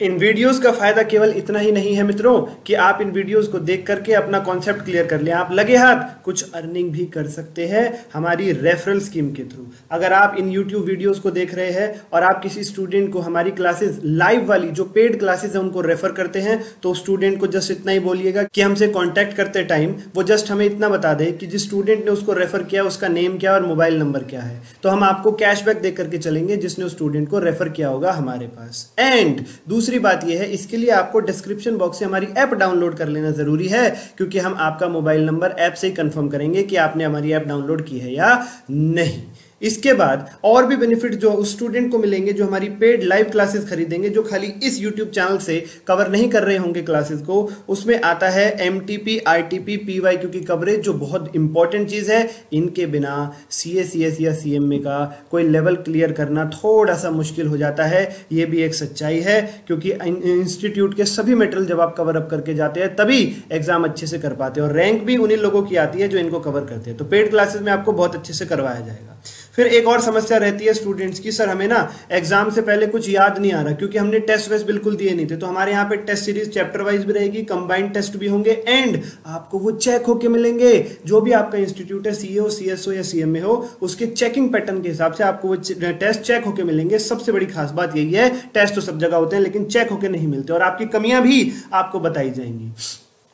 इन videos का फायदा केवल इतना ही नहीं है मित्रों कि आप इन वीडियोस को देख करके अपना कॉन्सेप्ट क्लियर कर लें, आप लगे हाथ कुछ अर्निंग भी कर सकते हैं हमारी रेफरल स्कीम के थ्रू। अगर आप इन यूट्यूब वीडियोस को देख रहे हैं और आप किसी स्टूडेंट को हमारी क्लासेस लाइव वाली जो पेड क्लासेस है उनको रेफर करते हैं, तो स्टूडेंट को जस्ट इतना ही बोलिएगा कि हमसे कॉन्टैक्ट करते टाइम वो जस्ट हमें इतना बता दे कि जिस स्टूडेंट ने उसको रेफर किया उसका नेम क्या और मोबाइल नंबर क्या है, तो हम आपको कैशबैक दे करके चलेंगे जिसने उस स्टूडेंट को रेफर किया होगा हमारे पास। एंड दूसरी बात यह है, इसके लिए आपको डिस्क्रिप्शन बॉक्स से हमारी ऐप डाउनलोड कर लेना जरूरी है, क्योंकि हम आपका मोबाइल नंबर ऐप से ही कंफर्म करेंगे कि आपने हमारी ऐप डाउनलोड की है या नहीं। इसके बाद और भी बेनिफिट जो उस स्टूडेंट को मिलेंगे जो हमारी पेड लाइव क्लासेस खरीदेंगे, जो खाली इस यूट्यूब चैनल से कवर नहीं कर रहे होंगे क्लासेस को, उसमें आता है एमटीपी, आईटीपी, पीवाईक्यू की कवरेज, जो बहुत इंपॉर्टेंट चीज है। इनके बिना सीए, सीएस या सीएमए का कोई लेवल क्लियर करना थोड़ा सा मुश्किल हो जाता है। ये भी एक सच्चाई है, क्योंकि इंस्टीट्यूट के सभी मटेरियल जब आप कवर अप करके जाते हैं तभी एग्जाम अच्छे से कर पाते हैं, और रैंक भी उन्हीं लोगों की आती है जो इनको कवर करते हैं। तो पेड क्लासेस में आपको बहुत अच्छे से करवाया जाएगा। फिर एक और समस्या रहती है स्टूडेंट्स की, सर हमें ना एग्जाम से पहले कुछ याद नहीं आ रहा क्योंकि हमने टेस्ट वेस्ट बिल्कुल दिए नहीं थे। तो हमारे यहाँ पे टेस्ट सीरीज चैप्टर वाइज भी रहेगी, कंबाइंड टेस्ट भी होंगे, एंड आपको वो चेक होके मिलेंगे। जो भी आपका इंस्टीट्यूट है, सीए हो, सीएसओ या सीएमए हो, उसके चेकिंग पैटर्न के हिसाब से आपको वो टेस्ट चेक होके मिलेंगे। सबसे बड़ी खास बात यही है, टेस्ट तो सब जगह होते हैं लेकिन चेक होके नहीं मिलते, और आपकी कमियां भी आपको बताई जाएंगी।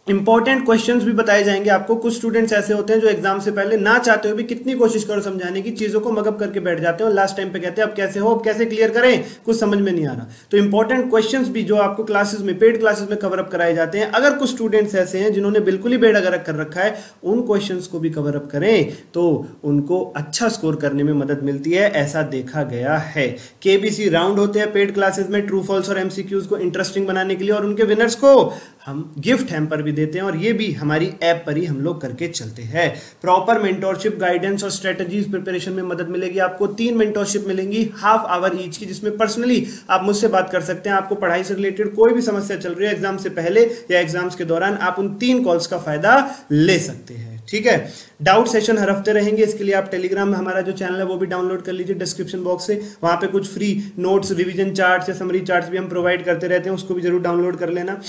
इंपॉर्टेंट क्वेश्चंस भी बताए जाएंगे आपको। कुछ स्टूडेंट्स ऐसे होते हैं जो एग्जाम से पहले ना चाहते हुए भी कितनी कोशिश करो समझाने की, चीजों को मगअप करके बैठ जाते हैं और लास्ट टाइम पे कहते हैं अब कैसे हो, अब कैसे क्लियर करें, कुछ समझ में नहीं आ रहा। तो इंपॉर्टेंट क्वेश्चंस भी जो आपको क्लासेस में, पेड क्लासेस में कवर अप कराए जाते हैं, अगर कुछ स्टूडेंट्स ऐसे हैं जिन्होंने बिल्कुल ही बेड़ा गर्क कर रखा है, उन क्वेश्चंस को भी कवर अप करें तो उनको अच्छा स्कोर करने में मदद मिलती है, ऐसा देखा गया है। केबीसी राउंड होते हैं पेड क्लासेस में, ट्रू फॉल्स और एमसीक्यूज को इंटरेस्टिंग बनाने के लिए, और उनके विनर्स को हम गिफ्ट हैम्पर भी देते हैं, और ये भी हमारी ऐप पर ही हम लोग करके चलते हैं। प्रॉपर मेंटोरशिप, गाइडेंस और स्ट्रेटजीज प्रिपरेशन में मदद मिलेगी आपको। 3 मेंटोरशिप मिलेंगी, हाफ आवर ईच की, जिसमें पर्सनली आप मुझसे बात कर सकते हैं। आपको पढ़ाई से रिलेटेड कोई भी समस्या चल रही है एग्जाम से पहले या एग्जाम्स के दौरान, आप उन 3 कॉल्स का फायदा ले सकते हैं। ठीक है, डाउट सेशन हर हफ्ते रहेंगे। इसके लिए आप टेलीग्राम में हमारा जो चैनल है वो भी डाउनलोड कर लीजिए डिस्क्रिप्शन बॉक्स से। वहां पे कुछ फ्री नोट्स, रिवीजन चार्ट्स या समरी चार्ट्स भी हम प्रोवाइड करते रहते हैं, उसको भी जरूर डाउनलोड कर लेना।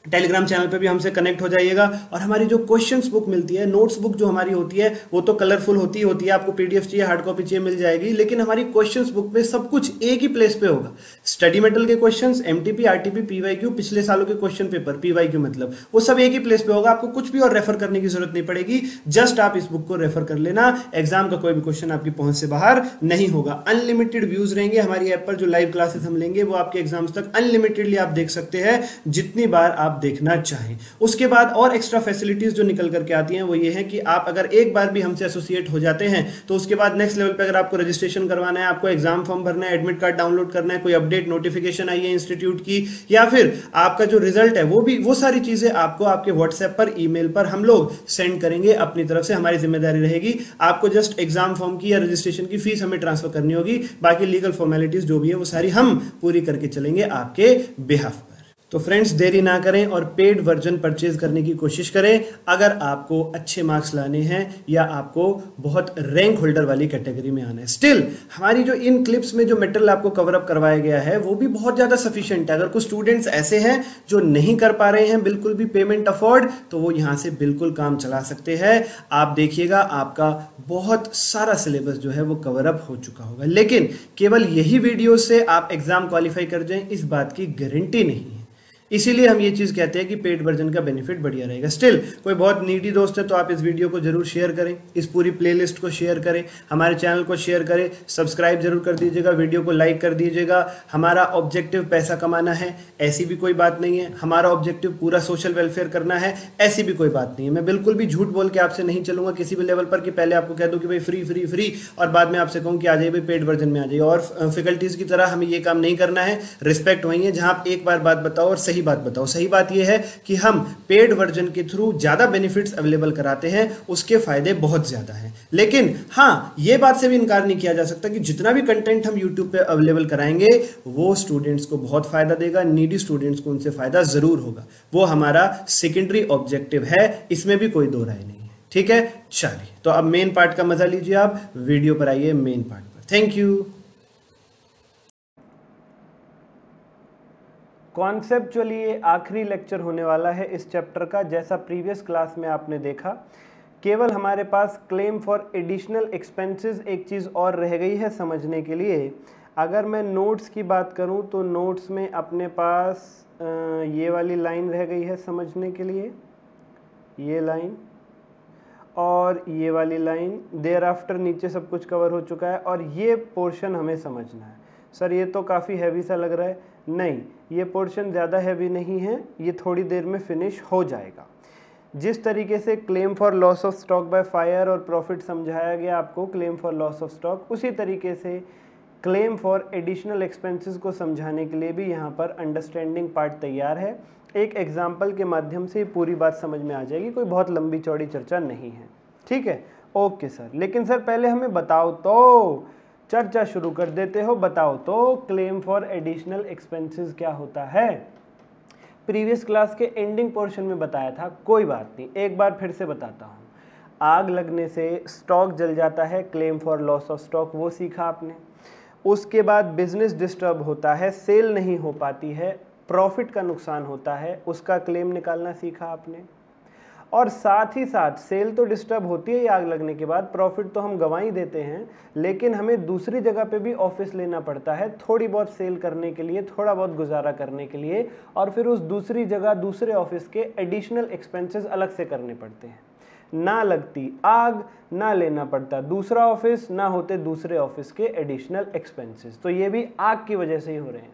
टेलीग्राम चैनल पे भी हमसे कनेक्ट हो जाइएगा। और हमारी जो क्वेश्चंस बुक मिलती है, नोट्स बुक जो हमारी होती है, वो तो कलरफुल होती है, आपको पीडीएफ चाहिए, हार्ड कॉपी चाहिए, मिल जाएगी। लेकिन हमारी क्वेश्चंस बुक में सब कुछ एक ही प्लेस पे होगा। स्टडी मेटल के क्वेश्चंस, एमटीपी, आरटीपी, पीवाईक्यू, पिछले सालों के क्वेश्चन पेपर, पीवाईक्यू मतलब, वो सब एक ही प्लेस पे होगा। आपको कुछ भी और रेफर करने की जरूरत नहीं पड़ेगी, जस्ट आप इस बुक को रेफर कर लेना। एग्जाम का कोई भी क्वेश्चन आपकी पहुंच से बाहर नहीं होगा। अनलिमिटेड व्यूज रहेंगे हमारी ऐप पर। जो लाइव क्लासेस हम लेंगे वो आपके एग्जाम्स तक अनलिमिटेडली आप देख सकते हैं, जितनी बार आप देखना चाहें। उसके बाद और एक्स्ट्रा फैसिलिटीज जो निकल करके आती हैं वो ये है कि आप अगर एक बार भी हमसे एसोसिएट हो जाते हैं तो उसके बाद नेक्स्ट लेवल पे अगर आपको रजिस्ट्रेशन करवाना है, आपको एग्जाम फॉर्म भरना है, एडमिट कार्ड डाउनलोड करना है, कोई अपडेट नोटिफिकेशन आई है इंस्टीट्यूट की, या फिर आपका जो रिजल्ट है वो सारी चीजें आपको आपके व्हाट्सएप पर, ईमेल पर हम लोग सेंड करेंगे अपनी तरफ से। हमारी जिम्मेदारी रहेगी, आपको जस्ट एग्जाम फॉर्म की या रजिस्ट्रेशन की फीस हमें ट्रांसफर करनी होगी। बाकी लीगल फॉर्मेलिटीज जो भी है वो सारी हम पूरी करके चलेंगे आपके बिहाफ पर। तो फ्रेंड्स, देरी ना करें और पेड वर्जन परचेज करने की कोशिश करें अगर आपको अच्छे मार्क्स लाने हैं या आपको बहुत रैंक होल्डर वाली कैटेगरी में आना है। स्टिल हमारी जो इन क्लिप्स में जो मटेरियल आपको कवर अप करवाया गया है वो भी बहुत ज्यादा सफिशिएंट है। अगर कुछ स्टूडेंट्स ऐसे हैं जो नहीं कर पा रहे हैं बिल्कुल भी पेमेंट अफोर्ड, तो वो यहां से बिल्कुल काम चला सकते हैं। आप देखिएगा आपका बहुत सारा सिलेबस जो है वो कवर अप हो चुका होगा। लेकिन केवल यही वीडियो से आप एग्जाम क्वालिफाई कर जाएं, इस बात की गारंटी नहीं है। इसीलिए हम ये चीज कहते हैं कि पेड वर्जन का बेनिफिट बढ़िया रहेगा। स्टिल कोई बहुत नीडी दोस्त है तो आप इस वीडियो को जरूर शेयर करें, इस पूरी प्लेलिस्ट को शेयर करें, हमारे चैनल को शेयर करें, सब्सक्राइब जरूर कर दीजिएगा, वीडियो को लाइक कर दीजिएगा। हमारा ऑब्जेक्टिव पैसा कमाना है ऐसी भी कोई बात नहीं है, हमारा ऑब्जेक्टिव पूरा सोशल वेलफेयर करना है ऐसी भी कोई बात नहीं है। मैं बिल्कुल भी झूठ बोल के आपसे नहीं चलूंगा किसी भी लेवल पर कि पहले आपको कह दूं कि भाई फ्री फ्री फ्री और बाद में आपसे कहूं कि आ जाइए भाई पेड वर्जन में आ जाइए। और फैकल्टीज की तरह हमें ये काम नहीं करना है। रिस्पेक्ट वही है जहां आप एक बार बात बताओ और सही बात बताओ। सही बात यह है कि हम पेड वर्जन के थ्रू ज्यादा बेनिफिट्स अवेलेबल कराते हैं, उसके फायदे बहुत ज्यादा हैं। लेकिन हाँ, यह बात से भी इनकार नहीं किया जा सकता कि जितना भी कंटेंट हम यूट्यूब पे अवेलेबल कराएंगे वो स्टूडेंट्स को बहुत फायदा देगा, नीडी स्टूडेंट्स को उनसे फायदा जरूर होगा। वो हमारा सेकेंडरी ऑब्जेक्टिव है, इसमें भी कोई दो राय नहीं है। ठीक है, चलिए तो अब मेन पार्ट का मजा लीजिए, आप वीडियो पर आइए मेन पार्ट पर। Thank you. कॉन्सेप्चुअली ये आखिरी लेक्चर होने वाला है इस चैप्टर का। जैसा प्रीवियस क्लास में आपने देखा, केवल हमारे पास क्लेम फॉर एडिशनल एक्सपेंसेस एक चीज़ और रह गई है समझने के लिए। अगर मैं नोट्स की बात करूं तो नोट्स में अपने पास ये वाली लाइन रह गई है समझने के लिए, ये लाइन और ये वाली लाइन। देयर आफ्टर नीचे सब कुछ कवर हो चुका है और ये पोर्शन हमें समझना है। सर ये तो काफ़ी हैवी सा लग रहा है। नहीं, ये पोर्शन ज़्यादा हैवी नहीं है, ये थोड़ी देर में फिनिश हो जाएगा। जिस तरीके से claim for loss of stock by fire और प्रॉफिट समझाया गया आपको claim for loss of stock, उसी तरीके से क्लेम फॉर एडिशनल एक्सपेंसेस को समझाने के लिए भी यहाँ पर अंडरस्टैंडिंग पार्ट तैयार है। एक एग्जाम्पल के माध्यम से पूरी बात समझ में आ जाएगी, कोई बहुत लंबी चौड़ी चर्चा नहीं है। ठीक है, ओके सर। लेकिन सर पहले हमें बताओ तो, चर्चा शुरू कर देते हो, बताओ तो क्लेम फॉर एडिशनल एक्सपेंसेस क्या होता है। प्रीवियस क्लास के एंडिंग पोर्शन में बताया था, कोई बात नहीं, एक बार फिर से बताता हूँ। आग लगने से स्टॉक जल जाता है, claim for loss of stock वो सीखा आपने। उसके बाद बिजनेस डिस्टर्ब होता है, सेल नहीं हो पाती है, प्रॉफिट का नुकसान होता है, उसका क्लेम निकालना सीखा आपने। और साथ ही साथ सेल तो डिस्टर्ब होती है आग लगने के बाद, प्रॉफिट तो हम गंवा ही देते हैं, लेकिन हमें दूसरी जगह पे भी ऑफिस लेना पड़ता है थोड़ी बहुत सेल करने के लिए, थोड़ा बहुत गुजारा करने के लिए, और फिर उस दूसरी जगह दूसरे ऑफिस के एडिशनल एक्सपेंसेस अलग से करने पड़ते हैं। ना लगती आग, ना लेना पड़ता दूसरा ऑफिस, ना होते दूसरे ऑफिस के एडिशनल एक्सपेंसेस, तो ये भी आग की वजह से ही हो रहे हैं।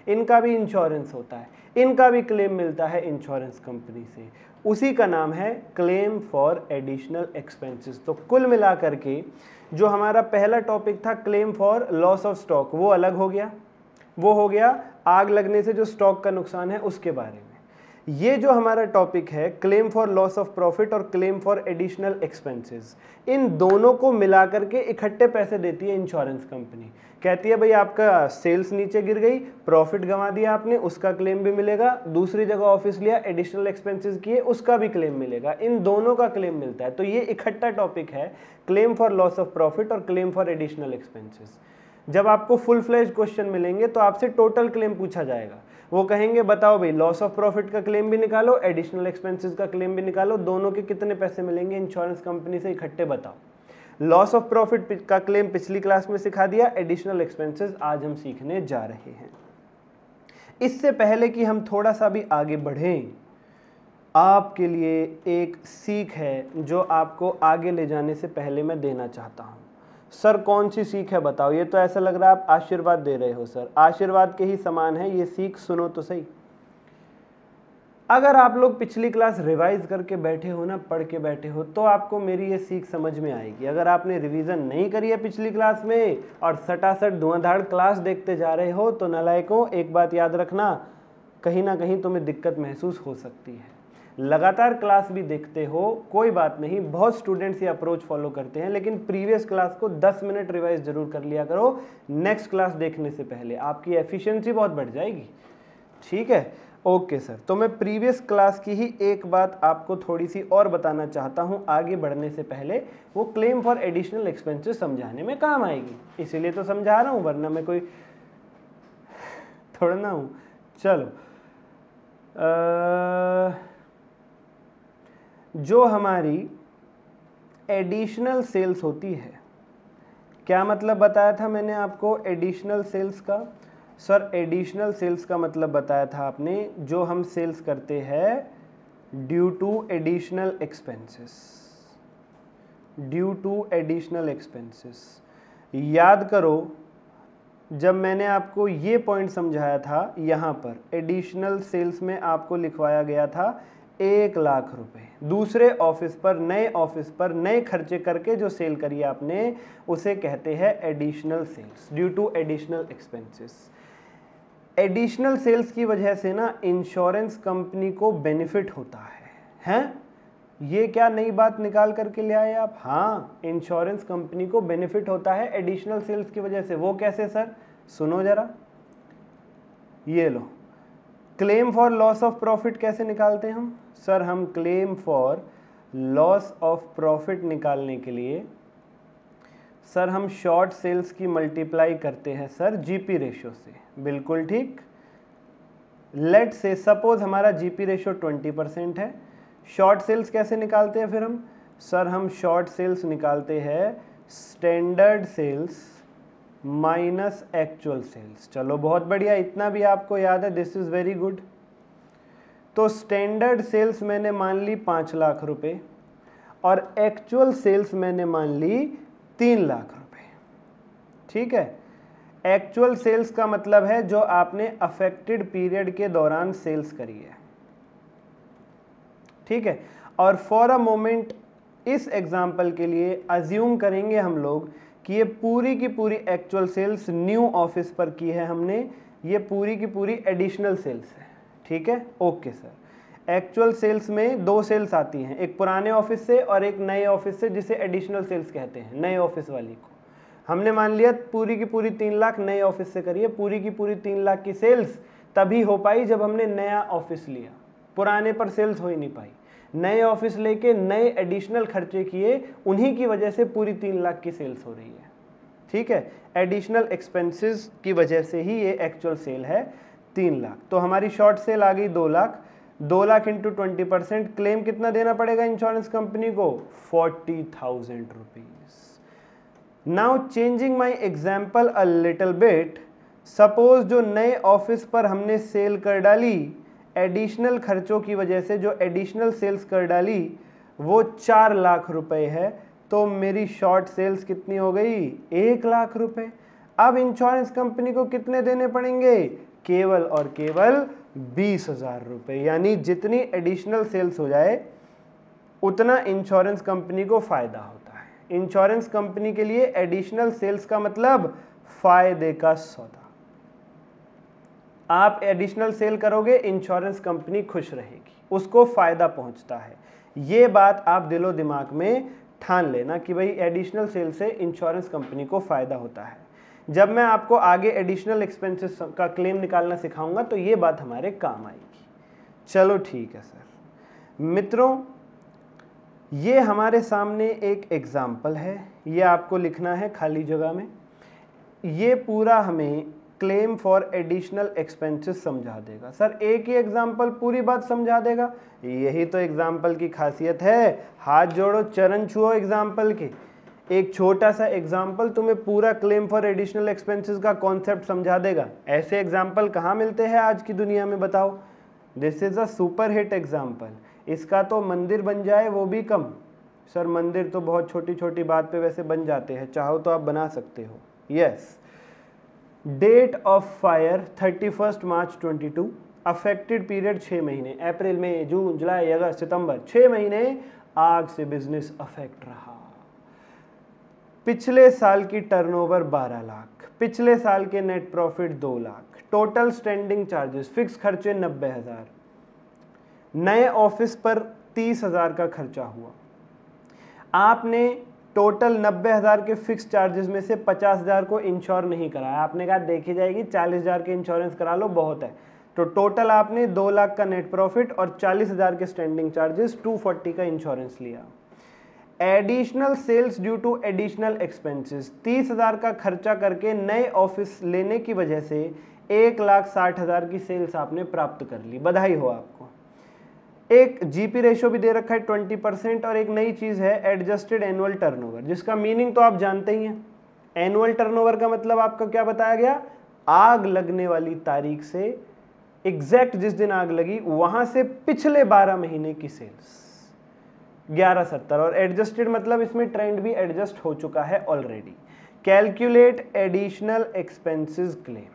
इनका भी इंश्योरेंस होता है, इनका भी क्लेम मिलता है इंश्योरेंस कंपनी से, उसी का नाम है क्लेम फॉर एडिशनल एक्सपेंसेस। तो कुल मिलाकर के जो हमारा पहला टॉपिक था claim for loss of stock, वो अलग हो गया, वो हो गया आग लगने से जो स्टॉक का नुकसान है उसके बारे में। ये जो हमारा टॉपिक है claim for loss of profit और क्लेम फॉर एडिशनल एक्सपेंसेस, इन दोनों को मिलाकर के इकट्ठे पैसे देती है इंश्योरेंस कंपनी। कहती है भाई आपका सेल्स नीचे गिर गई, प्रॉफिट गंवा दिया आपने, उसका क्लेम भी मिलेगा, दूसरी जगह ऑफिस लिया, एडिशनल एक्सपेंसेस किए, उसका भी क्लेम मिलेगा, इन दोनों का क्लेम मिलता है। तो ये इकट्ठा टॉपिक है claim for loss of profit और क्लेम फॉर एडिशनल एक्सपेंसेस। जब आपको फुल फ्लेज क्वेश्चन मिलेंगे तो आपसे टोटल क्लेम पूछा जाएगा, वो कहेंगे बताओ भाई लॉस ऑफ प्रॉफिट का क्लेम भी निकालो, एडिशनल एक्सपेंसेस का क्लेम भी निकालो, दोनों के कितने पैसे मिलेंगे इंश्योरेंस कंपनी से, इकट्ठे बताओ। लॉस ऑफ प्रॉफिट का क्लेम पिछली क्लास में सिखा दिया, एडिशनल एक्सपेंसेस आज हम सीखने जा रहे हैं। इससे पहले कि हम थोड़ा सा भी आगे बढ़ें, आपके लिए एक सीख है जो आपको आगे ले जाने से पहले मैं देना चाहता हूं। सर कौन सी सीख है बताओ? ये तो ऐसा लग रहा है आप आशीर्वाद दे रहे हो। सर आशीर्वाद के ही समान है ये सीख, सुनो तो सही। अगर आप लोग पिछली क्लास रिवाइज करके बैठे हो ना, पढ़ के बैठे हो, तो आपको मेरी ये सीख समझ में आएगी। अगर आपने रिवीजन नहीं करी है पिछली क्लास में और सटासट धुआंधाड़ क्लास देखते जा रहे हो, तो नालायकों एक बात याद रखना, कहीं ना कहीं तुम्हें दिक्कत महसूस हो सकती है। लगातार क्लास भी देखते हो, कोई बात नहीं, बहुत स्टूडेंट्स ये अप्रोच फॉलो करते हैं, लेकिन प्रीवियस क्लास को 10 मिनट रिवाइज जरूर कर लिया करो नेक्स्ट क्लास देखने से पहले, आपकी एफिशिएंसी बहुत बढ़ जाएगी। ठीक है, ओके सर। तो मैं प्रीवियस क्लास की ही एक बात आपको थोड़ी सी और बताना चाहता हूं आगे बढ़ने से पहले, वो क्लेम फॉर एडिशनल एक्सपेंसेस समझाने में काम आएगी, इसीलिए तो समझा रहा हूं, वरना मैं कोई थोड़ा ना हूं। चलो, जो हमारी एडिशनल सेल्स होती है, क्या मतलब बताया था मैंने आपको एडिशनल सेल्स का? सर एडिशनल सेल्स का मतलब बताया था आपने जो हम सेल्स करते हैं due to additional expenses, due to additional expenses. याद करो जब मैंने आपको ये पॉइंट समझाया था, यहाँ पर एडिशनल सेल्स में आपको लिखवाया गया था 1 लाख रुपए, दूसरे ऑफिस पर, नए ऑफिस पर नए खर्चे करके जो सेल करी आपने, उसे कहते हैं additional sales, due to additional expenses. Additional sales की वजह से ना इंश्योरेंस कंपनी को बेनिफिट होता है? ये क्या नई बात निकाल करके ले आए आप? हाँ, इंश्योरेंस कंपनी को बेनिफिट होता है एडिशनल सेल्स की वजह से। वो कैसे सर? सुनो जरा, ये लो, claim for loss of profit कैसे निकालते हैं हम? सर हम claim for loss of profit निकालने के लिए सर हम शॉर्ट सेल्स की मल्टीप्लाई करते हैं सर जीपी रेशियो से। बिल्कुल ठीक, लेट से सपोज हमारा जीपी रेशो 20% है। शॉर्ट सेल्स कैसे निकालते हैं फिर हम? सर हम शॉर्ट सेल्स निकालते हैं standard sales minus actual sales. चलो बहुत बढ़िया, इतना भी आपको याद है, दिस इज वेरी गुड। तो स्टैंडर्ड सेल्स मैंने मान ली 5 लाख रुपए और एक्चुअल सेल्स मैंने मान ली 3 लाख रुपए। ठीक है, एक्चुअल सेल्स का मतलब है जो आपने अफेक्टेड पीरियड के दौरान सेल्स करी है। ठीक है, और फॉर अ मोमेंट इस एग्जाम्पल के लिए अज्यूम करेंगे हम लोग कि ये पूरी की पूरी एक्चुअल सेल्स न्यू ऑफिस पर की है हमने, ये पूरी की पूरी एडिशनल सेल्स है। ठीक है, ओके सर। एक्चुअल सेल्स में 2 सेल्स आती हैं, एक पुराने ऑफिस से और एक नए ऑफिस से, जिसे एडिशनल सेल्स कहते हैं, नए ऑफिस वाली को। हमने मान लिया पूरी की पूरी 3 लाख नए ऑफिस से करी है। पूरी की पूरी 3 लाख की सेल्स तभी हो पाई जब हमने नया ऑफिस लिया, पुराने पर सेल्स हो ही नहीं पाई। नए ऑफिस लेके नए एडिशनल खर्चे किए, उन्हीं की वजह से पूरी 3 लाख की सेल्स हो रही है। ठीक है, एडिशनल एक्सपेंसेस की वजह से ही ये एक्चुअल सेल है 3 लाख। तो हमारी शॉर्ट सेल आ गई 2 लाख। 2 लाख इंटू 20%, क्लेम कितना देना पड़ेगा इंश्योरेंस कंपनी को? 40,000 rupees. Now changing my example a little bit, suppose जो नए ऑफिस पर हमने सेल कर डाली, एडिशनल खर्चों की वजह से जो एडिशनल सेल्स कर डाली वो 4 लाख रुपए है, तो मेरी शॉर्ट सेल्स कितनी हो गई? 1 लाख रुपए। अब इंश्योरेंस कंपनी को कितने देने पड़ेंगे? केवल और केवल 20,000 रुपए। यानी जितनी एडिशनल सेल्स हो जाए उतना इंश्योरेंस कंपनी को फायदा होता है। इंश्योरेंस कंपनी के लिए एडिशनल सेल्स का मतलब फायदे का सौदा। आप एडिशनल सेल करोगे, इंश्योरेंस कंपनी खुश रहेगी, उसको फायदा पहुंचता है। ये बात आप दिलो दिमाग में ठान लेना कि भाई एडिशनल सेल से इंश्योरेंस कंपनी को फायदा होता है। जब मैं आपको आगे एडिशनल एक्सपेंसेस का क्लेम निकालना सिखाऊंगा तो ये बात हमारे काम आएगी। चलो ठीक है सर। मित्रों, ये हमारे सामने एक एग्जाम्पल है, ये आपको लिखना है खाली जगह में। ये पूरा हमें क्लेम फॉर एडिशनल एक्सपेंसेस समझा देगा। सर एक ही एग्जाम्पल पूरी बात समझा देगा? यही तो एग्जाम्पल की खासियत है। हाथ जोड़ो, चरण छुओ एग्जाम्पल के। एक छोटा सा एग्जाम्पल तुम्हें पूरा क्लेम फॉर एडिशनल एक्सपेंसेस का कॉन्सेप्ट समझा देगा। ऐसे एग्जाम्पल कहाँ मिलते हैं आज की दुनिया में, बताओ? This is a super hit example. इसका तो मंदिर बन जाए वो भी कम। सर मंदिर तो बहुत छोटी छोटी बात पे वैसे बन जाते हैं, चाहो तो आप बना सकते हो। Yes, date of fire 31 March 22, affected period 6 महीने, अप्रैल मई जून जुलाई अगस्त सितंबर, 6 महीने आग से बिजनेस अफेक्ट रहा। पिछले साल की टर्नओवर 12 लाख, पिछले साल के net profit 2 lakh, total standing charges fix खर्चे 90,000, नए ऑफिस पर 30,000 का खर्चा हुआ। आपने टोटल 90,000 के फिक्स चार्जेस में से 50,000 को इंश्योर नहीं कराया। आपने कहा देखी जाएगी, 40,000 के इंश्योरेंस करा लो बहुत है। तो टोटल आपने 2 लाख का नेट प्रॉफिट और 40,000 के स्टैंडिंग चार्जेस, 240 का इंश्योरेंस लिया। Additional sales due to additional expenses, 30,000 का खर्चा करके नए ऑफिस लेने की वजह से 1,60,000 की सेल्स आपने प्राप्त कर ली, बधाई हो आपको। एक जीपी रेशो भी दे रखा है 20%, और एक नई चीज है एडजस्टेड एनुअल टर्नओवर, जिसका मीनिंग तो आप जानते ही हैं। एनुअल टर्नओवर का मतलब आपका क्या बताया गया? आग लगने वाली तारीख से एग्जैक्ट जिस दिन आग लगी वहां से पिछले 12 महीने की सेल्स 1170, और एडजस्टेड मतलब इसमें ट्रेंड भी एडजस्ट हो चुका है already. Calculate additional expenses claim.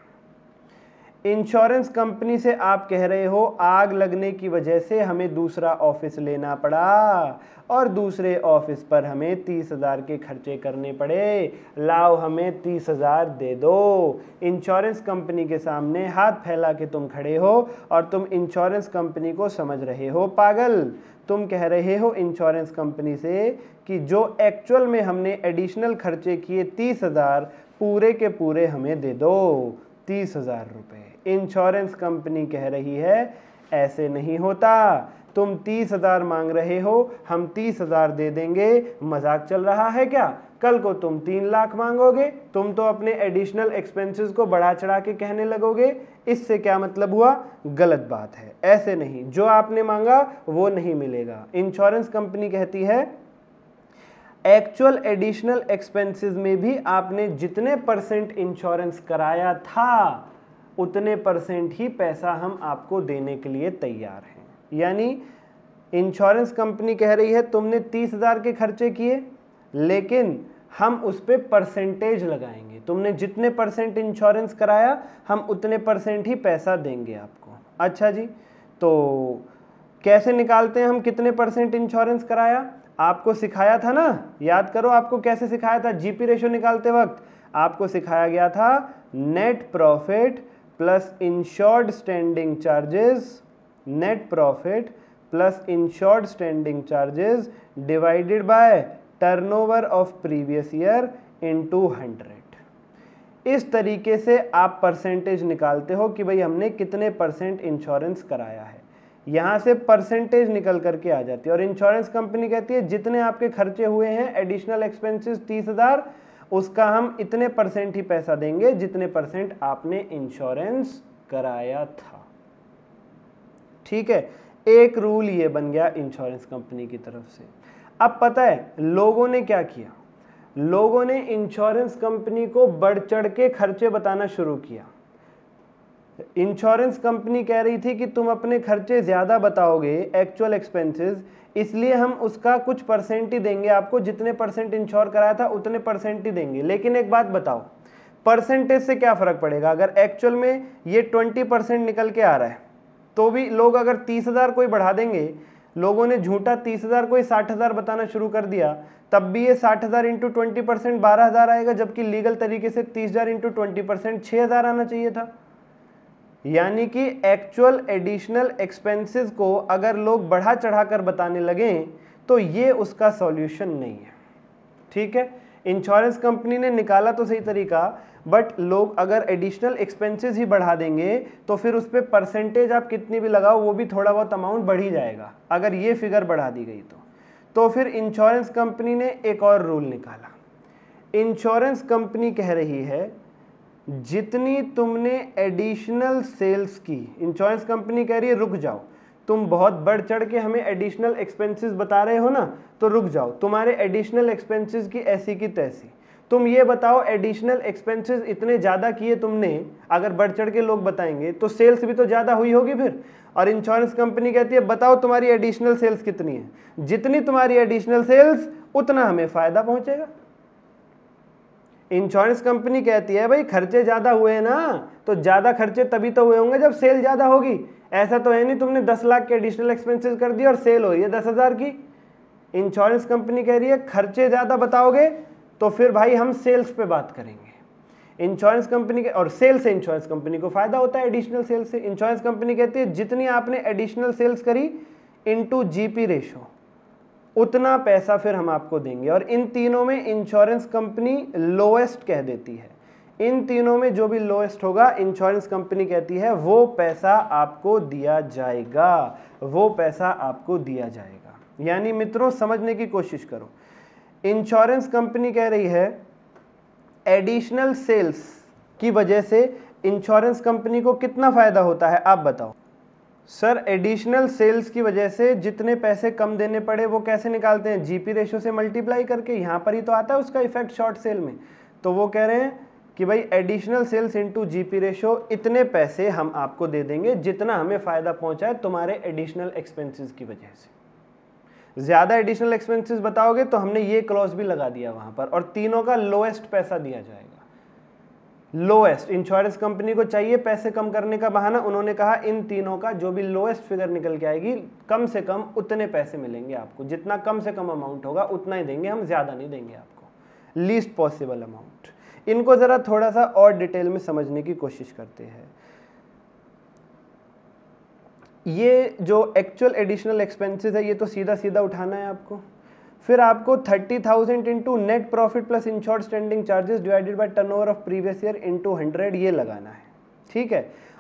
Insurance company से आप कह रहे हो आग लगने की वजह से हमें दूसरा ऑफिस लेना पड़ा और दूसरे ऑफिस पर हमें 30,000 के खर्चे करने पड़े, लाओ हमें 30,000 दे दो। इंश्योरेंस कंपनी के सामने हाथ फैला के तुम खड़े हो और तुम इंश्योरेंस कंपनी को समझ रहे हो पागल। तुम कह रहे हो इंश्योरेंस कंपनी से कि जो एक्चुअल में हमने एडिशनल खर्चे किए 30,000 पूरे के पूरे हमें दे दो, 30,000 रुपए। इंश्योरेंस कंपनी कह रही है ऐसे नहीं होता। तुम 30,000 मांग रहे हो, हम 30,000 दे देंगे, मजाक चल रहा है क्या? कल को तुम 3 लाख मांगोगे, तुम तो अपने एडिशनल एक्सपेंसेस को बढ़ा चढ़ा के कहने लगोगे। इससे क्या मतलब हुआ? गलत बात है, ऐसे नहीं, जो आपने मांगा वो नहीं मिलेगा। इंश्योरेंस कंपनी कहती है एक्चुअल एडिशनल एक्सपेंसेस में भी आपने जितने % इंश्योरेंस कराया था उतने % ही पैसा हम आपको देने के लिए तैयार हैं। यानी इंश्योरेंस कंपनी कह रही है तुमने 30,000 के खर्चे किए, लेकिन हम उस पर परसेंटेज लगाएंगे, तुमने जितने % इंश्योरेंस कराया हम उतने % ही पैसा देंगे आपको। अच्छा जी, तो कैसे निकालते हैं हम कितने % इंश्योरेंस कराया? आपको सिखाया था ना, याद करो आपको कैसे सिखाया था। जीपी रेशो निकालते वक्त आपको सिखाया गया था net profit plus insured standing charges, net profit plus insured standing charges divided by turnover of previous year into 100। इस तरीके से आप परसेंटेज निकालते हो कि भाई हमने कितने % इंश्योरेंस कराया है। यहाँ से परसेंटेज निकल करके आ जाती है। और इंश्योरेंस कंपनी कहती है जितने आपके खर्चे हुए हैं एडिशनल एक्सपेंसेस 30,000, उसका हम इतने % ही पैसा देंगे जितने % आपने इंश्योरेंस कराया था। ठीक है, एक रूल ये बन गया इंश्योरेंस कंपनी की तरफ से। अब पता है लोगों ने क्या किया? लोगों ने इंश्योरेंस कंपनी को बढ़ चढ़ के खर्चे बताना शुरू किया। इंश्योरेंस कंपनी कह रही थी कि तुम अपने खर्चे ज़्यादा बताओगे एक्चुअल एक्सपेंसेस, इसलिए हम उसका कुछ % ही देंगे आपको, जितने % इंश्योर कराया था उतने % ही देंगे। लेकिन एक बात बताओ, परसेंटेज से क्या फ़र्क पड़ेगा? अगर एक्चुअल में ये 20% निकल के आ रहा है तो भी लोग अगर 30,000 कोई बढ़ा देंगे, लोगों ने झूठा 30,000 कोई 60,000 बताना शुरू कर दिया, तब भी ये 60,000 इंटू 20% 12,000 आएगा, जबकि लीगल तरीके से 30,000 इंटू 20% 6,000 आना चाहिए था। यानी कि एक्चुअल एडिशनल एक्सपेंसेस को अगर लोग बढ़ा चढ़ाकर बताने लगें तो ये उसका सॉल्यूशन नहीं है। ठीक है, इंश्योरेंस कंपनी ने निकाला तो सही तरीका, बट लोग अगर एडिशनल एक्सपेंसेस ही बढ़ा देंगे तो फिर उस पर परसेंटेज आप कितनी भी लगाओ वो भी थोड़ा बहुत अमाउंट बढ़ ही जाएगा, अगर ये फिगर बढ़ा दी गई तो फिर इंश्योरेंस कंपनी ने एक और रूल निकाला। इंश्योरेंस कंपनी कह रही है जितनी तुमने एडिशनल सेल्स की, इंश्योरेंस कंपनी कह रही है रुक जाओ, तुम बहुत बढ़ चढ़ के हमें एडिशनल एक्सपेंसेस बता रहे हो ना, तो रुक जाओ, तुम्हारे एडिशनल एक्सपेंसेस की ऐसी की तैसी। तुम ये बताओ एडिशनल एक्सपेंसेस इतने ज़्यादा किए तुमने, अगर बढ़ चढ़ के लोग बताएंगे तो सेल्स भी तो ज़्यादा हुई होगी फिर। और इंश्योरेंस कंपनी कहती है बताओ तुम्हारी एडिशनल सेल्स कितनी है, जितनी तुम्हारी एडिशनल सेल्स उतना हमें फ़ायदा पहुँचेगा। इंश्योरेंस कंपनी कहती है भाई खर्चे ज़्यादा हुए हैं ना, तो ज़्यादा खर्चे तभी तो हुए होंगे जब सेल ज़्यादा होगी। ऐसा तो है नहीं तुमने 10 लाख के एडिशनल एक्सपेंसेस कर दिए और सेल हो रही है 10,000 की। इंश्योरेंस कंपनी कह रही है खर्चे ज़्यादा बताओगे तो फिर भाई हम सेल्स पे बात करेंगे। इंश्योरेंस कंपनी के और सेल से इंश्योरेंस कंपनी को फ़ायदा होता है एडिशनल सेल्स से। इंश्योरेंस कंपनी कहती है जितनी आपने एडिशनल सेल्स करी इंटू जीपी रेशो उतना पैसा फिर हम आपको देंगे। और इन तीनों में इंश्योरेंस कंपनी लोएस्ट कह देती है। इन तीनों में जो भी लोएस्ट होगा इंश्योरेंस कंपनी कहती है वो पैसा आपको दिया जाएगा, वो पैसा आपको दिया जाएगा। यानी मित्रों समझने की कोशिश करो, इंश्योरेंस कंपनी कह रही है एडिशनल सेल्स की वजह से इंश्योरेंस कंपनी को कितना फ़ायदा होता है आप बताओ। सर एडिशनल सेल्स की वजह से जितने पैसे कम देने पड़े वो कैसे निकालते हैं? जीपी रेशो से मल्टीप्लाई करके। यहाँ पर ही तो आता है उसका इफेक्ट शॉर्ट सेल में। तो वो कह रहे हैं कि भाई additional sales into GP ratio इतने पैसे हम आपको दे देंगे जितना हमें फ़ायदा पहुँचा है तुम्हारे एडिशनल एक्सपेंसेस की वजह से। ज़्यादा एडिशनल एक्सपेंसेस बताओगे तो हमने ये क्लॉज भी लगा दिया वहाँ पर, और तीनों का लोएस्ट पैसा दिया जाएगा। लोएस्ट, इंश्योरेंस कंपनी को चाहिए पैसे कम करने का बहाना, उन्होंने कहा इन तीनों का जो भी लोएस्ट फिगर निकल के आएगी कम से कम उतने पैसे मिलेंगे आपको, जितना कम से कम अमाउंट होगा उतना ही देंगे हम, ज़्यादा नहीं देंगे आपको, लीस्ट पॉसिबल अमाउंट। इनको ज़रा थोड़ा सा और डिटेल में समझने की कोशिश करते हैं। ये जो एक्चुअल एडिशनल एक्सपेंसेस है ये तो सीधा सीधा उठाना है आपको। फिर आपको 30,000 into net profit plus insured standing charges divided by turnover of previous year into 100 ये लगाना है। ठीक है,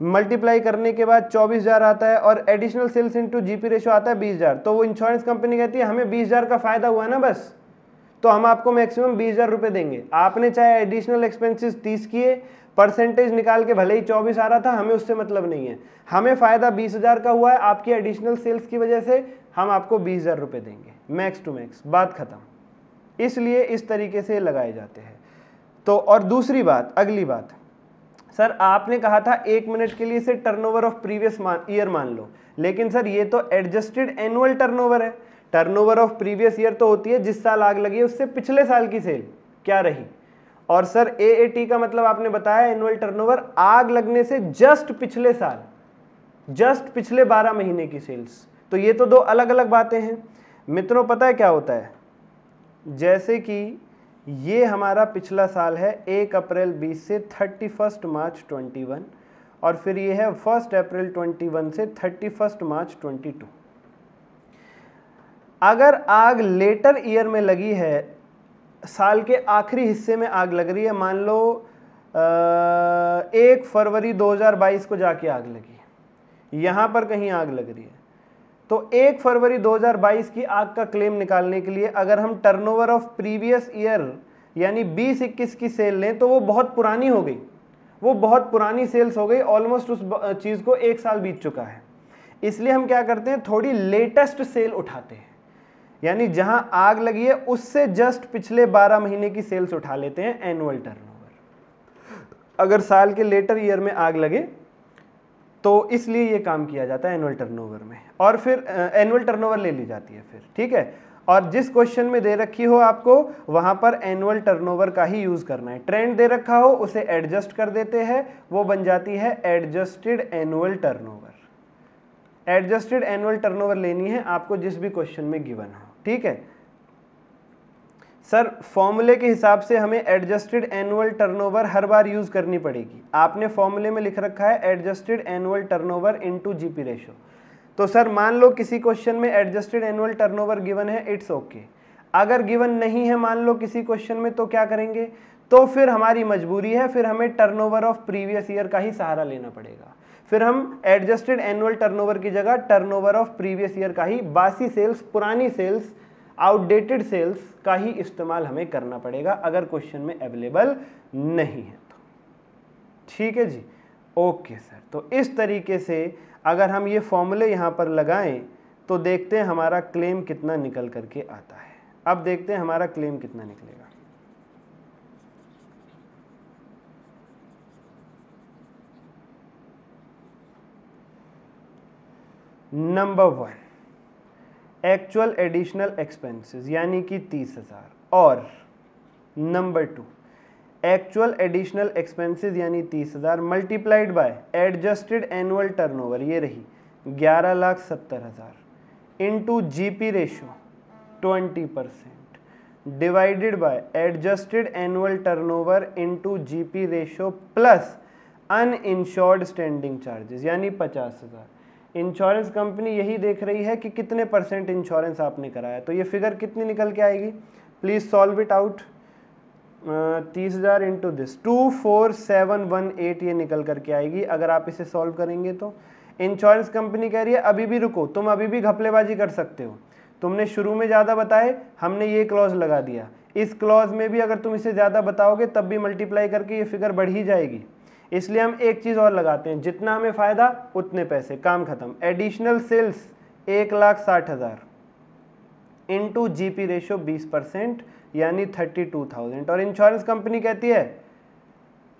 मल्टीप्लाई करने के बाद 24,000 आता है और additional sales into GP ratio आता है 20,000, तो वो इंश्योरेंस कंपनी कहती है हमें 20,000 का फायदा हुआ ना बस, तो हम आपको मैक्सिमम 20,000 रुपये देंगे। आपने चाहे एडिशनल एक्सपेंसेस 30 किए, परसेंटेज निकाल के भले ही 24 आ रहा था, हमें उससे मतलब नहीं है, हमें फायदा 20,000 का हुआ है आपकी एडिशनल सेल्स की वजह से, हम आपको 20,000 रुपये देंगे, मैक्स टू मैक्स, बात खत्म। इसलिए इस तरीके से लगाए जाते हैं। तो और दूसरी बात, अगली बात, सर आपने कहा था 1 मिनट के लिए से टर्नओवर ऑफ प्रीवियस ईयर मान लो, लेकिन सर ये तो एडजस्टेड एनुअल टर्नओवर है। टर्नओवर ऑफ प्रीवियस ईयर तो होती है जिस साल आग लगी है उससे पिछले साल की सेल क्या रही, और सर एएटी का मतलब आपने बताया एनुअल टर्नओवर आग लगने से जस्ट पिछले साल, जस्ट पिछले 12 महीने की सेल्स। तो ये तो दो अलग अलग बातें हैं मित्रों। पता है क्या होता है, जैसे कि ये हमारा पिछला साल है 1 अप्रैल 20 से 31 मार्च 21, और फिर ये है 1 अप्रैल 21 से 31 मार्च 22। अगर आग लेटर ईयर में लगी है, साल के आखिरी हिस्से में आग लग रही है, मान लो 1 फरवरी 2022 को जाके आग लगी है, यहाँ पर कहीं आग लग रही है, तो 1 फरवरी 2022 की आग का क्लेम निकालने के लिए अगर हम टर्नओवर ऑफ प्रीवियस ईयर यानी 20-21 की सेल लें तो वो बहुत पुरानी हो गई, वो बहुत पुरानी सेल्स हो गई, ऑलमोस्ट उस चीज़ को 1 साल बीत चुका है। इसलिए हम क्या करते हैं, थोड़ी लेटेस्ट सेल उठाते हैं, यानी जहां आग लगी है उससे जस्ट पिछले 12 महीने की सेल्स उठा लेते हैं एनुअल टर्नओवर। अगर साल के लेटर ईयर में आग लगे तो इसलिए ये काम किया जाता है एनुअल टर्नओवर में, और फिर एनुअल टर्नओवर ले ली जाती है फिर, ठीक है। और जिस क्वेश्चन में दे रखी हो आपको वहां पर एनुअल टर्नओवर का ही यूज करना है। ट्रेंड दे रखा हो उसे एडजस्ट कर देते हैं, वो बन जाती है adjusted annual turnover. Adjusted annual turnover लेनी है आपको जिस भी क्वेश्चन में गिवन हो, ठीक है। सर फॉर्मूले के हिसाब से हमें एडजस्टेड एनुअल टर्नओवर हर बार यूज करनी पड़ेगी। आपने फॉर्मूले में लिख रखा है adjusted annual turnover into GP ratio, तो सर मान लो किसी क्वेश्चन में एडजस्टेड एनुअल टर्नओवर गिवन है, इट्स ओके। अगर गिवन नहीं है मान लो किसी क्वेश्चन में, तो क्या करेंगे, तो फिर हमारी मजबूरी है, फिर हमें टर्नओवर ऑफ प्रीवियस ईयर का ही सहारा लेना पड़ेगा। फिर हम एडजस्टेड एनुअल टर्नओवर की जगह टर्नओवर ऑफ प्रीवियस ईयर का ही, बासी सेल्स, पुरानी सेल्स, आउटडेटेड सेल्स का ही इस्तेमाल हमें करना पड़ेगा अगर क्वेश्चन में अवेलेबल नहीं है तो, ठीक है जी, ओके सर। तो इस तरीके से अगर हम ये फॉर्मूले यहाँ पर लगाएं तो देखते हैं हमारा क्लेम कितना निकल करके आता है। अब देखते हैं हमारा क्लेम कितना निकलेगा। नंबर 1 एक्चुअल एडिशनल एक्सपेंसेस यानी कि 30,000, और नंबर 2 एक्चुअल एडिशनल एक्सपेंसेस यानी 30,000 multiplied by adjusted annual turnover, ये रही 11,70,000 into GP ratio 20% divided by adjusted annual turnover into GP ratio plus uninsured standing charges यानी 50,000। इंश्योरेंस कंपनी यही देख रही है कि कितने परसेंट इंश्योरेंस आपने कराया, तो ये फिगर कितनी निकल के आएगी, please solve it out. 30,000 into this 24718 ये निकल करके आएगी अगर आप इसे सॉल्व करेंगे तो। इंश्योरेंस कंपनी कह रही है अभी भी रुको, तुम अभी भी घपलेबाजी कर सकते हो, तुमने शुरू में ज़्यादा बताए, हमने ये क्लॉज लगा दिया, इस क्लॉज में भी अगर तुम इसे ज़्यादा बताओगे तब भी मल्टीप्लाई करके ये फिगर बढ़ ही जाएगी। इसलिए हम एक चीज़ और लगाते हैं, जितना हमें फ़ायदा उतने पैसे, काम खत्म। Additional sales 1,60,000 into GP ratio 20% यानी 32,000, और इंश्योरेंस कंपनी कहती है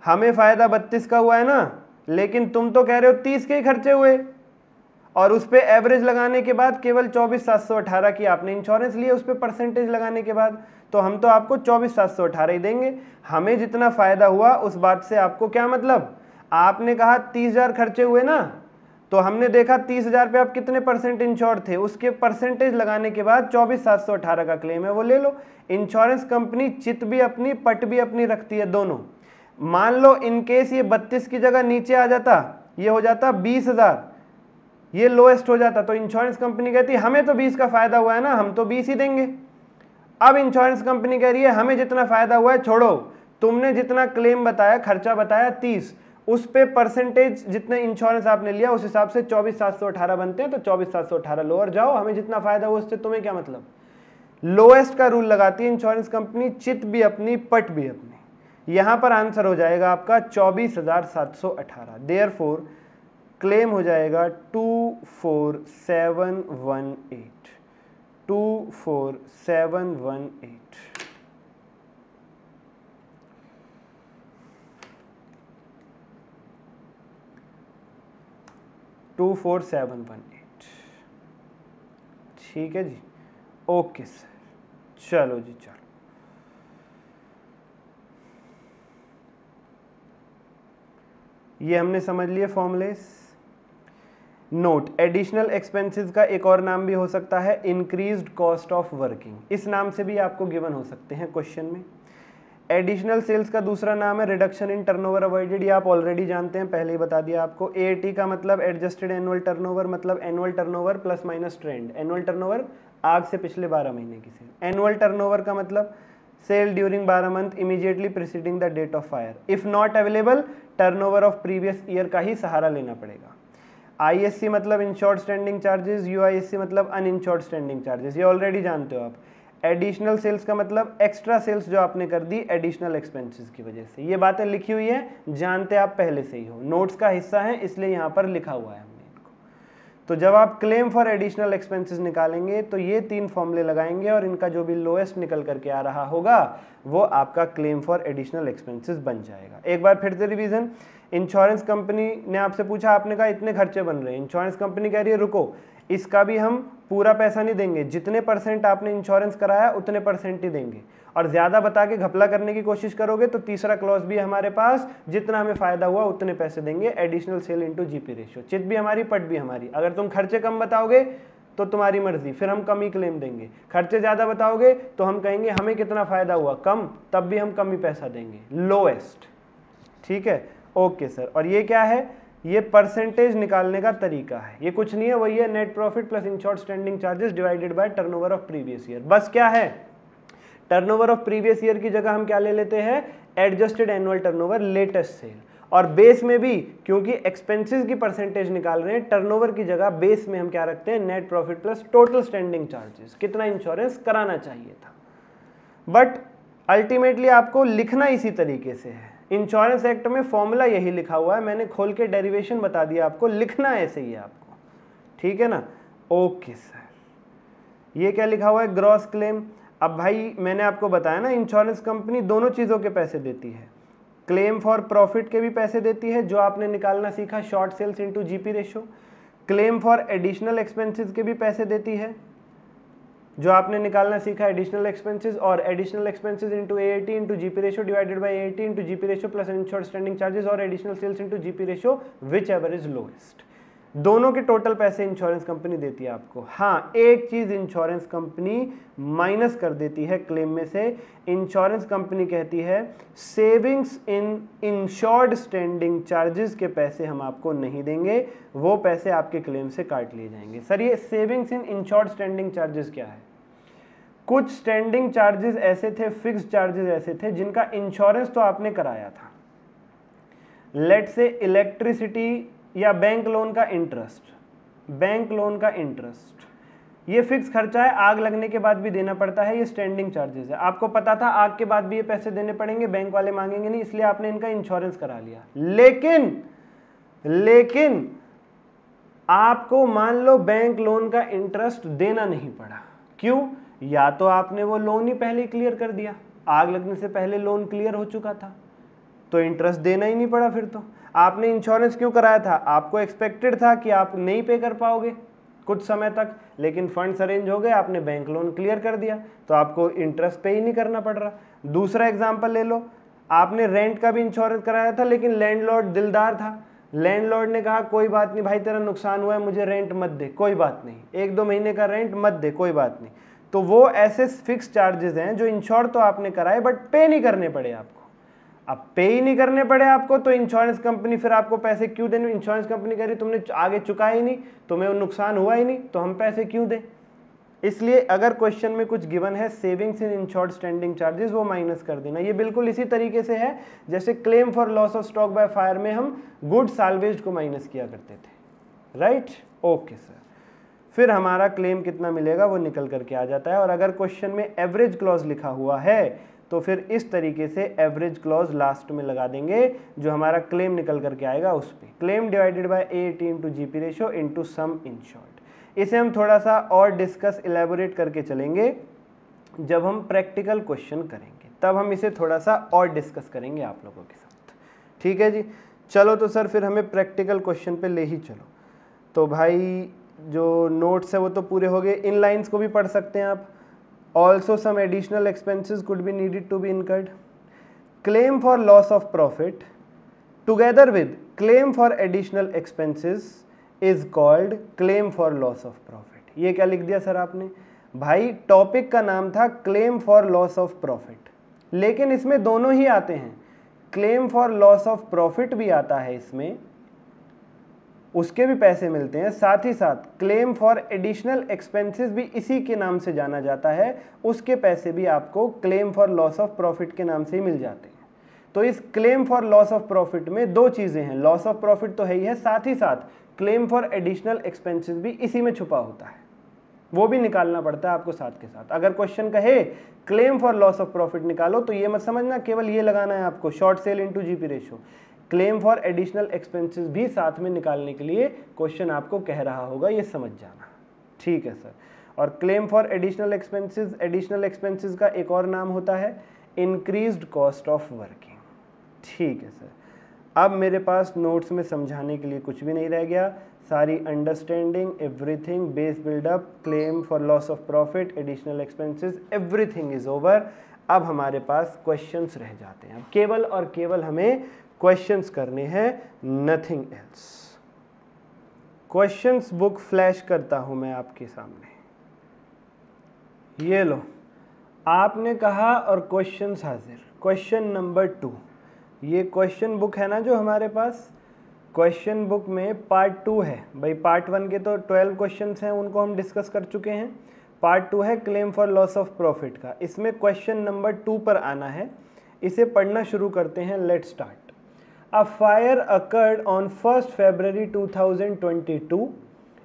हमें फ़ायदा 32 का हुआ है ना, लेकिन तुम तो कह रहे हो 30 के ही खर्चे हुए, और उस पर एवरेज लगाने के बाद केवल 24,718 की आपने इंश्योरेंस लिए, उस पर परसेंटेज लगाने के बाद, तो हम तो आपको 24,718 ही देंगे। हमें जितना फ़ायदा हुआ उस बात से आपको क्या मतलब, आपने कहा 30,000 खर्चे हुए ना, तो हमने देखा 30,000 पे आप कितने परसेंट इंश्योर थे, उसके परसेंटेज लगाने के बाद 24,718 का क्लेम है वो ले लो। इंश्योरेंस कंपनी चित भी अपनी पट भी अपनी रखती है दोनों। मान लो इनकेस ये 32 की जगह नीचे आ जाता, ये हो जाता 20,000, ये लोएस्ट हो जाता, तो इंश्योरेंस कंपनी कहती है हमें तो 20 का फायदा हुआ है ना, हम तो 20 ही देंगे। अब इंश्योरेंस कंपनी कह रही है हमें जितना फायदा हुआ है छोड़ो, तुमने जितना क्लेम बताया, खर्चा बताया 30, उस पे परसेंटेज जितने इंश्योरेंस आपने लिया उस हिसाब से 24,718 बनते हैं, तो 24,718 लोअर जाओ, हमें जितना फायदा हुआ उससे तुम्हें क्या मतलब। लोएस्ट का रूल लगाती है इंश्योरेंस कंपनी, चित भी अपनी पट भी अपनी। यहां पर आंसर हो जाएगा आपका 24,718। देयरफॉर क्लेम हो जाएगा 24718, 24718। 24718, ठीक है जी, ओके सर, चलो जी चलो। ये हमने समझ लिए फॉर्मूलेस। नोट, एडिशनल एक्सपेंसेस का एक और नाम भी हो सकता है इंक्रीज्ड कॉस्ट ऑफ वर्किंग, इस नाम से भी आपको गिवन हो सकते हैं क्वेश्चन में। एडिशनल सेल्स का दूसरा नाम है रिडक्शन इन टर्नओवर अवॉइडेड, ये आप ऑलरेडी जानते हैं, पहले ही बता दिया आपको। एटी का मतलब एडजस्टेड एनुअल टर्नओवर, मतलब annual turnover plus minus trend. Annual turnover आग से पिछले 12 महीने की सेल। एनुअल टर्नओवर का मतलब sale during 12 month immediately preceding the date of fire. If not available, turnover of previous year का ही सहारा लेना पड़ेगा। आईएससी मतलब इंश्योर्ड स्टैंडिंग चार्जेस, यूआईएससी मतलब अनइंश्योर्ड स्टैंडिंग चार्जेस, ये ऑलरेडी जानते हो आप। एडिशनल सेल्स का मतलब एक्स्ट्रा सेल्स जो आपने कर दी एडिशनल एक्सपेंसेस की वजह से। ये बातें लिखी हुई है, जानते आप पहले से ही हो, नोट्स का हिस्सा है इसलिए यहाँ पर लिखा हुआ है हमने इनको। तो जब आप क्लेम फॉर एडिशनल एक्सपेंसेस निकालेंगे तो ये 3 फॉर्मूले लगाएंगे और इनका जो भी लोएस्ट निकल करके आ रहा होगा वो आपका क्लेम फॉर एडिशनल एक्सपेंसेस बन जाएगा। एक बार फिर से रिवीजन। इंश्योरेंस कंपनी ने आपसे पूछा, आपने कहा इतने खर्चे बन रहे हैं, इंश्योरेंस कंपनी कह रही है रुको, इसका भी हम पूरा पैसा नहीं देंगे, जितने परसेंट आपने इंश्योरेंस कराया उतने परसेंट ही देंगे, और ज़्यादा बता के घपला करने की कोशिश करोगे तो तीसरा क्लॉज भी है हमारे पास, जितना हमें फ़ायदा हुआ उतने पैसे देंगे, additional sale into GP ratio. चिट भी हमारी, पट भी हमारी। अगर तुम खर्चे कम बताओगे तो तुम्हारी मर्जी, फिर हम कम ही क्लेम देंगे। खर्चे ज़्यादा बताओगे तो हम कहेंगे हमें कितना फ़ायदा हुआ, कम, तब भी हम कम ही पैसा देंगे, लोएस्ट। ठीक है, ओके सर। और ये क्या है, ये परसेंटेज निकालने का तरीका है, ये कुछ नहीं है, वही है net profit plus insured standing charges divided by turnover of previous year. बस क्या है, टर्नओवर ऑफ प्रीवियस ईयर की जगह हम क्या ले लेते हैं, adjusted annual turnover latest sale. और बेस में भी क्योंकि एक्सपेंसेस की परसेंटेज निकाल रहे हैं, टर्नओवर की जगह बेस में हम क्या रखते हैं, net profit plus total standing charges, कितना इंश्योरेंस कराना चाहिए था। बट अल्टीमेटली आपको लिखना इसी तरीके से है, इंश्योरेंस एक्ट में फॉर्मूला यही लिखा हुआ है, मैंने खोल के डेरिवेशन बता दिया आपको, लिखना ऐसे ही है आपको, ठीक है ना। ओके सर, ये क्या लिखा हुआ है, ग्रॉस क्लेम। अब भाई मैंने आपको बताया ना, इंश्योरेंस कंपनी दोनों चीज़ों के पैसे देती है, क्लेम फॉर प्रॉफिट के भी पैसे देती है जो आपने निकालना सीखा, short sales into GP ratio. Claim for additional expenses के भी पैसे देती है जो आपने निकालना सीखा, एडिशनल एक्सपेंसेस, और additional expenses into AT into GP ratio divided by AT into GP ratio plus insured standing charges, और additional sales into GP ratio which ever is lowest. दोनों के टोटल पैसे इंश्योरेंस कंपनी देती है आपको। हाँ, एक चीज इंश्योरेंस कंपनी माइनस कर देती है क्लेम में से, इंश्योरेंस कंपनी कहती है savings in insured standing charges के पैसे हम आपको नहीं देंगे, वो पैसे आपके क्लेम से काट लिए जाएंगे। सर ये savings in insured standing charges क्या है? कुछ स्टैंडिंग चार्जेस ऐसे थे, फिक्स्ड चार्जेस ऐसे थे जिनका इंश्योरेंस तो आपने कराया था, लेट से इलेक्ट्रिसिटी या बैंक लोन का इंटरेस्ट, बैंक लोन का इंटरेस्ट ये फिक्स खर्चा है, आग लगने के बाद भी देना पड़ता है, ये स्टैंडिंग चार्जेस है। आपको पता था आग के बाद भी ये पैसे देने पड़ेंगे, बैंक वाले मांगेंगे नहीं, इसलिए आपने इनका इंश्योरेंस करा लिया। लेकिन आपको मान लो बैंक लोन का इंटरेस्ट देना नहीं पड़ा, क्यों? या तो आपने वो लोन ही पहले क्लियर कर दिया, आग लगने से पहले लोन क्लियर हो चुका था तो इंटरेस्ट देना ही नहीं पड़ा। फिर तो आपने इंश्योरेंस क्यों कराया था? आपको एक्सपेक्टेड था कि आप नहीं पे कर पाओगे कुछ समय तक, लेकिन फंड्स अरेंज हो गए, आपने बैंक लोन क्लियर कर दिया तो आपको इंटरेस्ट पे ही नहीं करना पड़ रहा। दूसरा एग्जांपल ले लो, आपने रेंट का भी इंश्योरेंस कराया था लेकिन लैंडलॉर्ड दिलदार था, लैंडलॉर्ड ने कहा कोई बात नहीं भाई, तेरा नुकसान हुआ है, मुझे रेंट मत दे, कोई बात नहीं, 1-2 महीने का रेंट मत दे, कोई बात नहीं। तो वो ऐसे फिक्स चार्जेस हैं जो इंश्योर तो आपने कराए बट पे नहीं करने पड़े आपको। अब पे ही नहीं करने पड़े आपको तो इंश्योरेंस कंपनी फिर आपको पैसे क्यों देने? इंश्योरेंस कंपनी कह रही तुमने आगे चुका ही नहीं, तुम्हें नुकसान हुआ ही नहीं, तो हम पैसे क्यों दें? इसलिए अगर क्वेश्चन में कुछ गिवन है savings in insured standing charges, वो माइनस कर देना। ये बिल्कुल इसी तरीके से है जैसे claim for loss of stock by fire में हम गुड साल्वेज को माइनस किया करते थे, राइट। ओके सर, फिर हमारा क्लेम कितना मिलेगा वो निकल करके आ जाता है। और अगर क्वेश्चन में एवरेज क्लॉज लिखा हुआ है तो फिर इस तरीके से एवरेज क्लॉज लास्ट में लगा देंगे, जो हमारा क्लेम निकल करके आएगा उस पर, claim divided by AAT into GP ratio into sum insured. इसे हम थोड़ा सा और डिस्कस इलेबोरेट करके चलेंगे जब हम प्रैक्टिकल क्वेश्चन करेंगे, तब हम इसे थोड़ा सा और डिस्कस करेंगे आप लोगों के साथ, ठीक है जी। चलो तो सर फिर हमें प्रैक्टिकल क्वेश्चन पे ले ही चलो। तो भाई जो नोट्स है वो तो पूरे हो गए, इन लाइन्स को भी पढ़ सकते हैं आप। Also some additional expenses could be needed to be incurred. Claim for loss of profit together with claim for additional expenses is called claim for loss of profit. ये क्या लिख दिया सर आपने? भाई टॉपिक का नाम था claim for loss of profit, लेकिन इसमें दोनों ही आते हैं, claim for loss of profit भी आता है इसमें, उसके भी पैसे मिलते हैं, साथ ही साथ क्लेम फॉर एडिशनल एक्सपेंसेस भी इसी के नाम से जाना जाता है, उसके पैसे भी आपको claim for loss of profit के नाम से ही मिल जाते हैं। तो इस claim for loss of profit में दो चीज़ें हैं, लॉस ऑफ प्रॉफिट तो है ही है, साथ ही साथ क्लेम फॉर एडिशनल एक्सपेंसेस भी इसी में छुपा होता है, वो भी निकालना पड़ता है आपको साथ के साथ। अगर क्वेश्चन कहे claim for loss of profit निकालो तो ये मत समझना केवल ये लगाना है आपको, short cell into GP ratio, claim for additional expenses भी साथ में निकालने के लिए क्वेश्चन आपको कह रहा होगा, ये समझ जाना, ठीक है सर। और क्लेम फॉर एडिशनल एक्सपेंसेस का एक और नाम होता है इंक्रीज्ड कॉस्ट ऑफ वर्किंग, ठीक है सर। अब मेरे पास नोट्स में समझाने के लिए कुछ भी नहीं रह गया, सारी understanding, everything, base buildup, claim for loss of profit, additional expenses, everything is over. अब हमारे पास क्वेश्चंस रह जाते हैं, अब केवल और केवल हमें क्वेश्चंस करने हैं, nothing else. Questions book flash करता हूं मैं आपके सामने, ये लो, आपने कहा और क्वेश्चंस हाजिर। क्वेश्चन नंबर 2, ये क्वेश्चन बुक है ना जो हमारे पास, क्वेश्चन बुक में पार्ट 2 है भाई। पार्ट 1 के तो 12 क्वेश्चंस हैं, उनको हम डिस्कस कर चुके हैं। पार्ट 2 है claim for loss of profit का, इसमें क्वेश्चन नंबर 2 पर आना है। इसे पढ़ना शुरू करते हैं, let's start. A fire occurred on 1st February 2022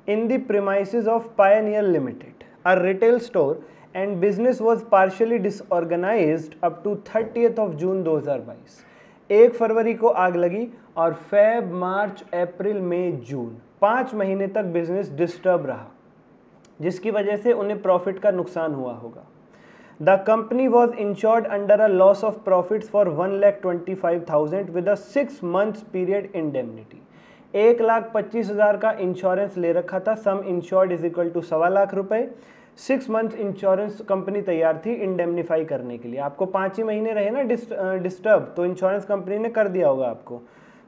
in the premises of Pioneer Limited, a retail store, and business was partially disorganized up to 30th of June 2022। 1 फरवरी को आग लगी और फेब, मार्च, अप्रैल, मई, जून 5 महीने तक बिजनेस डिस्टर्ब रहा, जिसकी वजह से उन्हें प्रॉफिट का नुकसान हुआ होगा। The company was insured under a loss of profits for 1,25,000 with a 6 months period indemnity। 1,25,000 का इंश्योरेंस ले रखा था, sum insured is equal to 1.25 lakh रुपए। 6 मंथ इंश्योरेंस कंपनी तैयार थी इंडेमनीफाई करने के लिए। आपको 5 ही महीने रहे ना डिस्टर्ब, तो इंश्योरेंस कंपनी ने कर दिया होगा आपको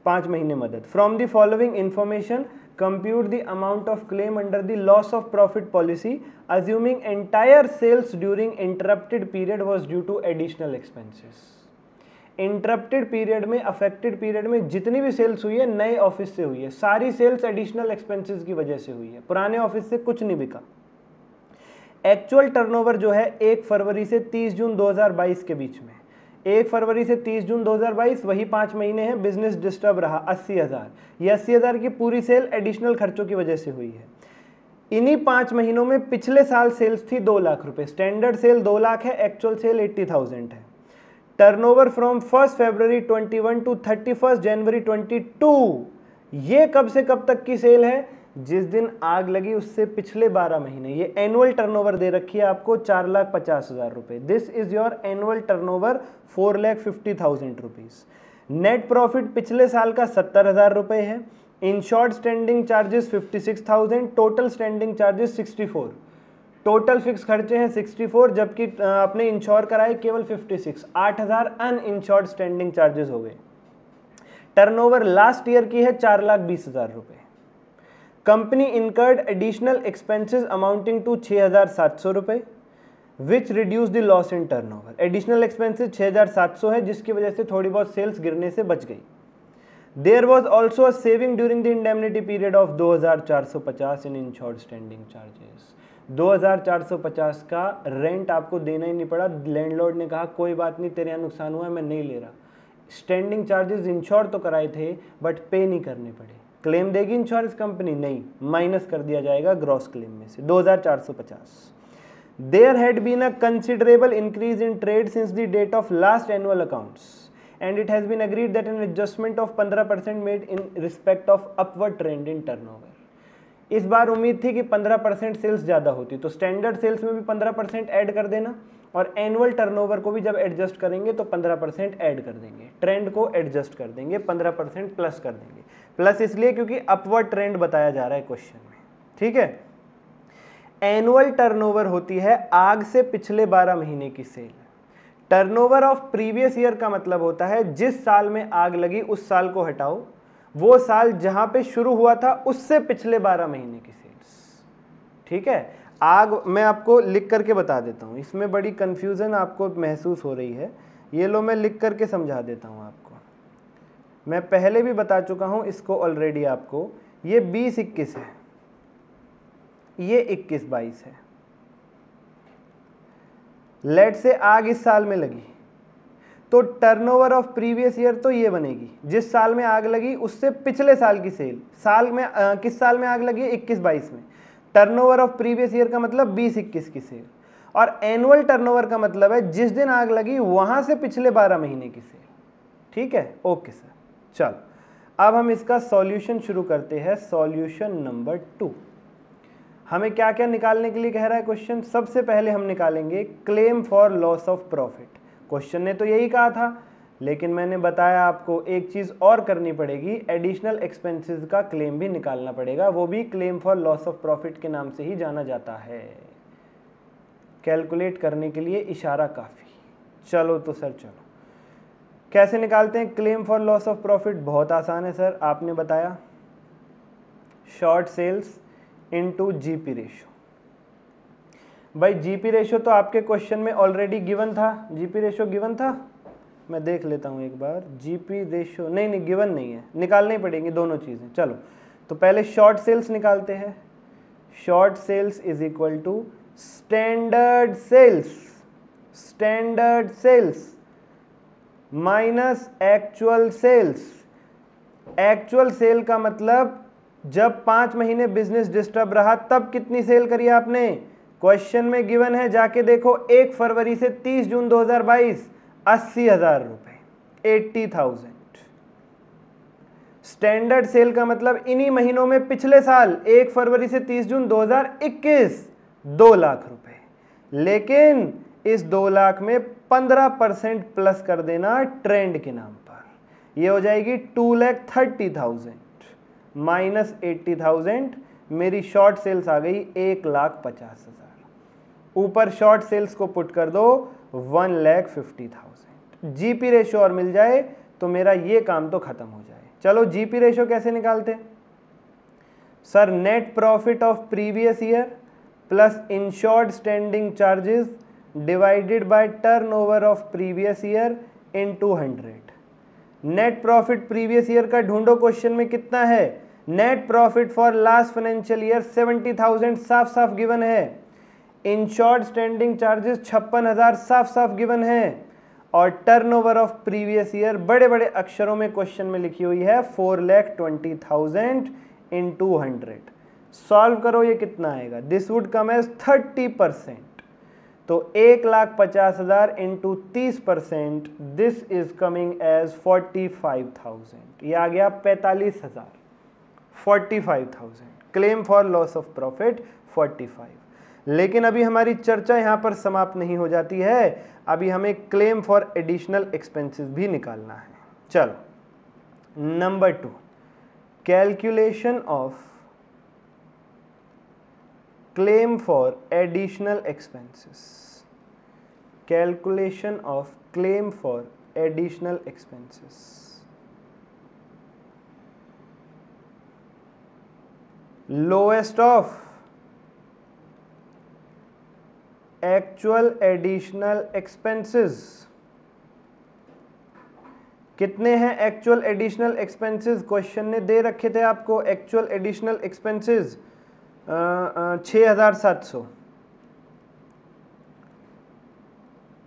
5 महीने मदद। From the following information compute the amount of claim under the loss of profit policy assuming entire sales during interrupted period was due to additional expenses। Interrupted period में, affected period में जितनी भी सेल्स हुई है नए office से हुई है, सारी सेल्स एडिशनल एक्सपेंसेस की वजह से हुई है, पुराने ऑफिस से कुछ नहीं बिका। एक्चुअल टर्नओवर जो है 1 फरवरी से 30 जून 2022 के बीच में, 1 फरवरी से 30 जून 2022 वही 5 महीने हैं, बिजनेस डिस्टर्ब रहा 80,000। ये 80,000 की पूरी सेल एडिशनल खर्चों की वजह से हुई है। इन्हीं 5 महीनों में पिछले साल सेल्स थी 2 लाख रुपए, स्टैंडर्ड सेल 2 लाख है, एक्चुअल सेल 80,000 है। टर्नओवर फ्रॉम 1 फरवरी 21 टू 31 जनवरी 22, ये कब से कब तक की सेल है? जिस दिन आग लगी उससे पिछले 12 महीने। ये एनुअल टर्नओवर दे रखी है आपको 4,50,000 रुपए। This is your annual turnover 4,50,000 rupees. Net profit पिछले साल का 70,000 रुपए है। Insured standing charges 56,000, total standing charges 64, total fix खर्चे हैं 64, जबकि आपने इंश्योर कराए केवल 56, 8,000 अनइंश्योर्ड स्टैंडिंग चार्जेस हो गए। टर्नओवर लास्ट ईयर की है 4,20,000 रुपए। Company incurred additional expenses amounting to 6,700 रुपए, which reduce the loss in turnover. Additional expenses 6,700 है, जिसकी वजह से थोड़ी बहुत सेल्स गिरने से बच गई। There was also a saving during the indemnity period of 2,450 in insured standing charges. 2450 का रेंट आपको देना ही नहीं पड़ा, लैंडलॉर्ड ने कहा कोई बात नहीं तेरे यहाँ नुकसान हुआ है मैं नहीं ले रहा। स्टैंडिंग चार्जेस इंश्योर तो कराए थे बट पे नहीं करने पड़े, क्लेम देगी इंश्योरेंस कंपनी? नहीं, माइनस कर दिया जाएगा ग्रॉस क्लेम में से 2450। There had been a considerable increase in trade since the date of last annual accounts, and it has been agreed that an adjustment of 15% made in respect of upward trend in turnover. इस बार उम्मीद थी कि 15% sales ज़्यादा होती, तो standard sales में भी 15% add कर देना, और एनुअल टर्नओवर को भी जब एडजस्ट करेंगे तो 15% ऐड कर देंगे, ट्रेंड को एडजस्ट कर देंगे, 15% प्लस कर देंगे। प्लस इसलिए क्योंकि अपवर्ड ट्रेंड बताया जा रहा है क्वेश्चन में, ठीक है। एनुअल टर्नओवर होती है आग से पिछले 12 महीने की sale. Turnover of previous year का मतलब होता है जिस साल में आग लगी उस साल को हटाओ, वो साल जहां पे शुरू हुआ था उससे पिछले 12 महीने की सेल्स, ठीक है। आग मैं आपको लिख करके बता देता हूं, इसमें बड़ी कंफ्यूजन आपको महसूस हो रही है, ये लो मैं लिख करके समझा देता हूं आपको। मैं पहले भी बता चुका हूं इसको ऑलरेडी आपको। ये 20-21 है, ये 21-22 है। लेट से आग इस साल में लगी तो टर्नओवर ऑफ प्रीवियस ईयर तो ये बनेगी जिस साल में आग लगी उससे पिछले साल की सेल। साल में किस साल में आग लगी? 21-22 में। टर्नओवर ऑफ प्रीवियस ईयर का मतलब 20-21 की सेल, और एनुअल टर्नओवर का मतलब है जिस दिन आग लगी वहां से पिछले 12 महीने की सेल, ठीक है। ओके सर, चलो अब हम इसका सॉल्यूशन शुरू करते हैं। सॉल्यूशन नंबर 2, हमें क्या क्या निकालने के लिए कह रहा है क्वेश्चन? सबसे पहले हम निकालेंगे claim for loss of profit. Question ने तो यही कहा था, लेकिन मैंने बताया आपको एक चीज़ और करनी पड़ेगी, एडिशनल एक्सपेंसेस का क्लेम भी निकालना पड़ेगा, वो भी claim for loss of profit के नाम से ही जाना जाता है। कैलकुलेट करने के लिए इशारा काफ़ी। चलो तो सर चलो, कैसे निकालते हैं claim for loss of profit? बहुत आसान है सर, आपने बताया short sales into GP ratio. भाई जीपी रेशो तो आपके क्वेश्चन में ऑलरेडी गिवन था, जीपी रेशो गिवन था, मैं देख लेता हूं एक बार। जीपी रेशो नहीं गिवन नहीं है, निकालनी पड़ेंगी दोनों चीज़ें। चलो तो पहले शॉर्ट सेल्स निकालते हैं। Short sales is equal to standard sales, standard sales minus actual sales. Actual sale का मतलब जब 5 महीने बिजनेस डिस्टर्ब रहा तब कितनी सेल करी आपने? क्वेश्चन में गिवन है, जाके देखो, 1 फरवरी से 30 जून 2022 80,000 रुपए, 80,000। स्टैंडर्ड सेल का मतलब इन्हीं महीनों में पिछले साल 1 फरवरी से 30 जून 2021 2 लाख रुपए, लेकिन इस 2 लाख में 15% प्लस कर देना ट्रेंड के नाम पर, ये हो जाएगी 2,30,000 माइनस 80,000। मेरी शॉर्ट सेल्स आ गई 1,50,000। ऊपर शॉर्ट सेल्स को पुट कर दो 1,50,000। जीपी रेशो और मिल जाए तो मेरा ये काम तो खत्म हो जाए। चलो जीपी रेशो कैसे निकालते? Sir net profit of previous year plus insured standing charges divided by turnover of previous year into 100। Net profit previous year का ढूंढो, क्वेश्चन में कितना है? Net profit for last financial year 70,000 साफ साफ गिवन है। इंश्योर्ड स्टैंडिंग चार्जेस 56,000 साफ साफ गिवन है, और टर्नओवर ऑफ प्रीवियस ईयर बड़े बड़े अक्षरों में क्वेश्चन में लिखी हुई है 4,20,000 इंटू 100। सॉल्व करो, ये कितना आएगा? दिस वुड कम एज 30%, तो 1,50,000 into 30%, this is coming as 45,000। ये आ गया 45,000, 45,000। Claim for loss of profit 45। लेकिन अभी हमारी चर्चा यहां पर समाप्त नहीं हो जाती है, अभी हमें क्लेम फॉर एडिशनल एक्सपेंसेस भी निकालना है। चलो number 2, calculation of claim for additional expenses. Calculation of claim for additional expenses. Lowest of actual additional expenses. कितने हैं एक्चुअल एडिशनल एक्सपेंसेस? क्वेश्चन ने दे रखे थे आपको एक्चुअल एडिशनल एक्सपेंसेस 6,700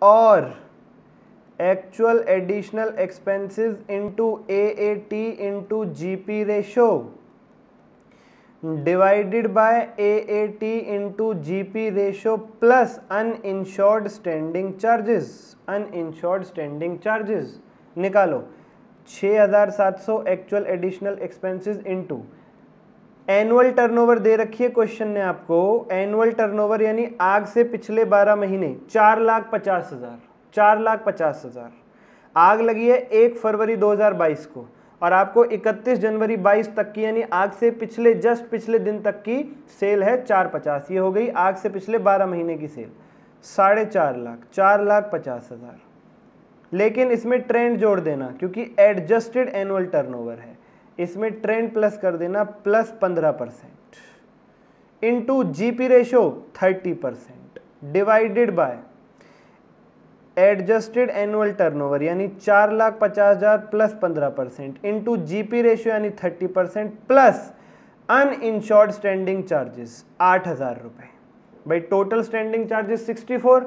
और actual additional expenses into AAT into GP ratio divided by AAT into GP ratio plus uninsured standing charges. Uninsured standing charges निकालो। 6,700 actual additional expenses into annual turnover दे रखी है question ने आपको। Annual turnover यानी आग से पिछले 12 महीने 4,50,000। 4,50,000 आग लगी है 1 फरवरी 2022 को और आपको 31 जनवरी 22 तक की यानी आग से पिछले जस्ट पिछले दिन तक की सेल है 450। ये हो गई आग से पिछले 12 महीने की सेल 4.5 लाख। 4,50,000। लेकिन इसमें ट्रेंड जोड़ देना क्योंकि एडजस्टेड एनुअल टर्नओवर है, इसमें ट्रेंड प्लस कर देना plus 15% into GP ratio 30% divided by adjusted annual turnover यानी 4,50,000 प्लस 15% इनटू GP रेशियो यानी 30% प्लस अनइंश्योर्ड स्टैंडिंग चार्जेस 8,000 रुपए। भाई टोटल स्टैंडिंग चार्जेस 64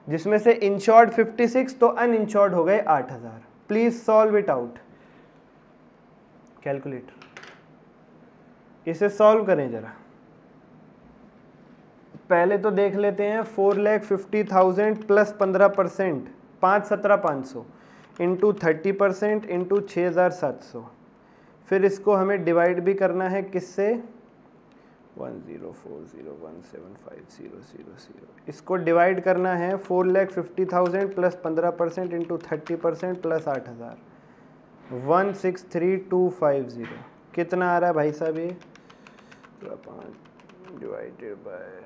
जिसमें से इंश्योर्ड 56 तो अनइंश्योर्ड हो गए 8,000। Please solve it out calculator, इसे सॉल्व करें जरा। पहले तो देख लेते हैं 4,50,000 प्लस 15% 5,17,500 इंटू 30% इंटू 6,700। फिर इसको हमें डिवाइड भी करना है किससे 1,040,175,000। इसको डिवाइड करना है 4,50,000 प्लस 15% इंटू 30% प्लस 8,000 163,250। कितना आ रहा है भाई साहब ये 5 divided by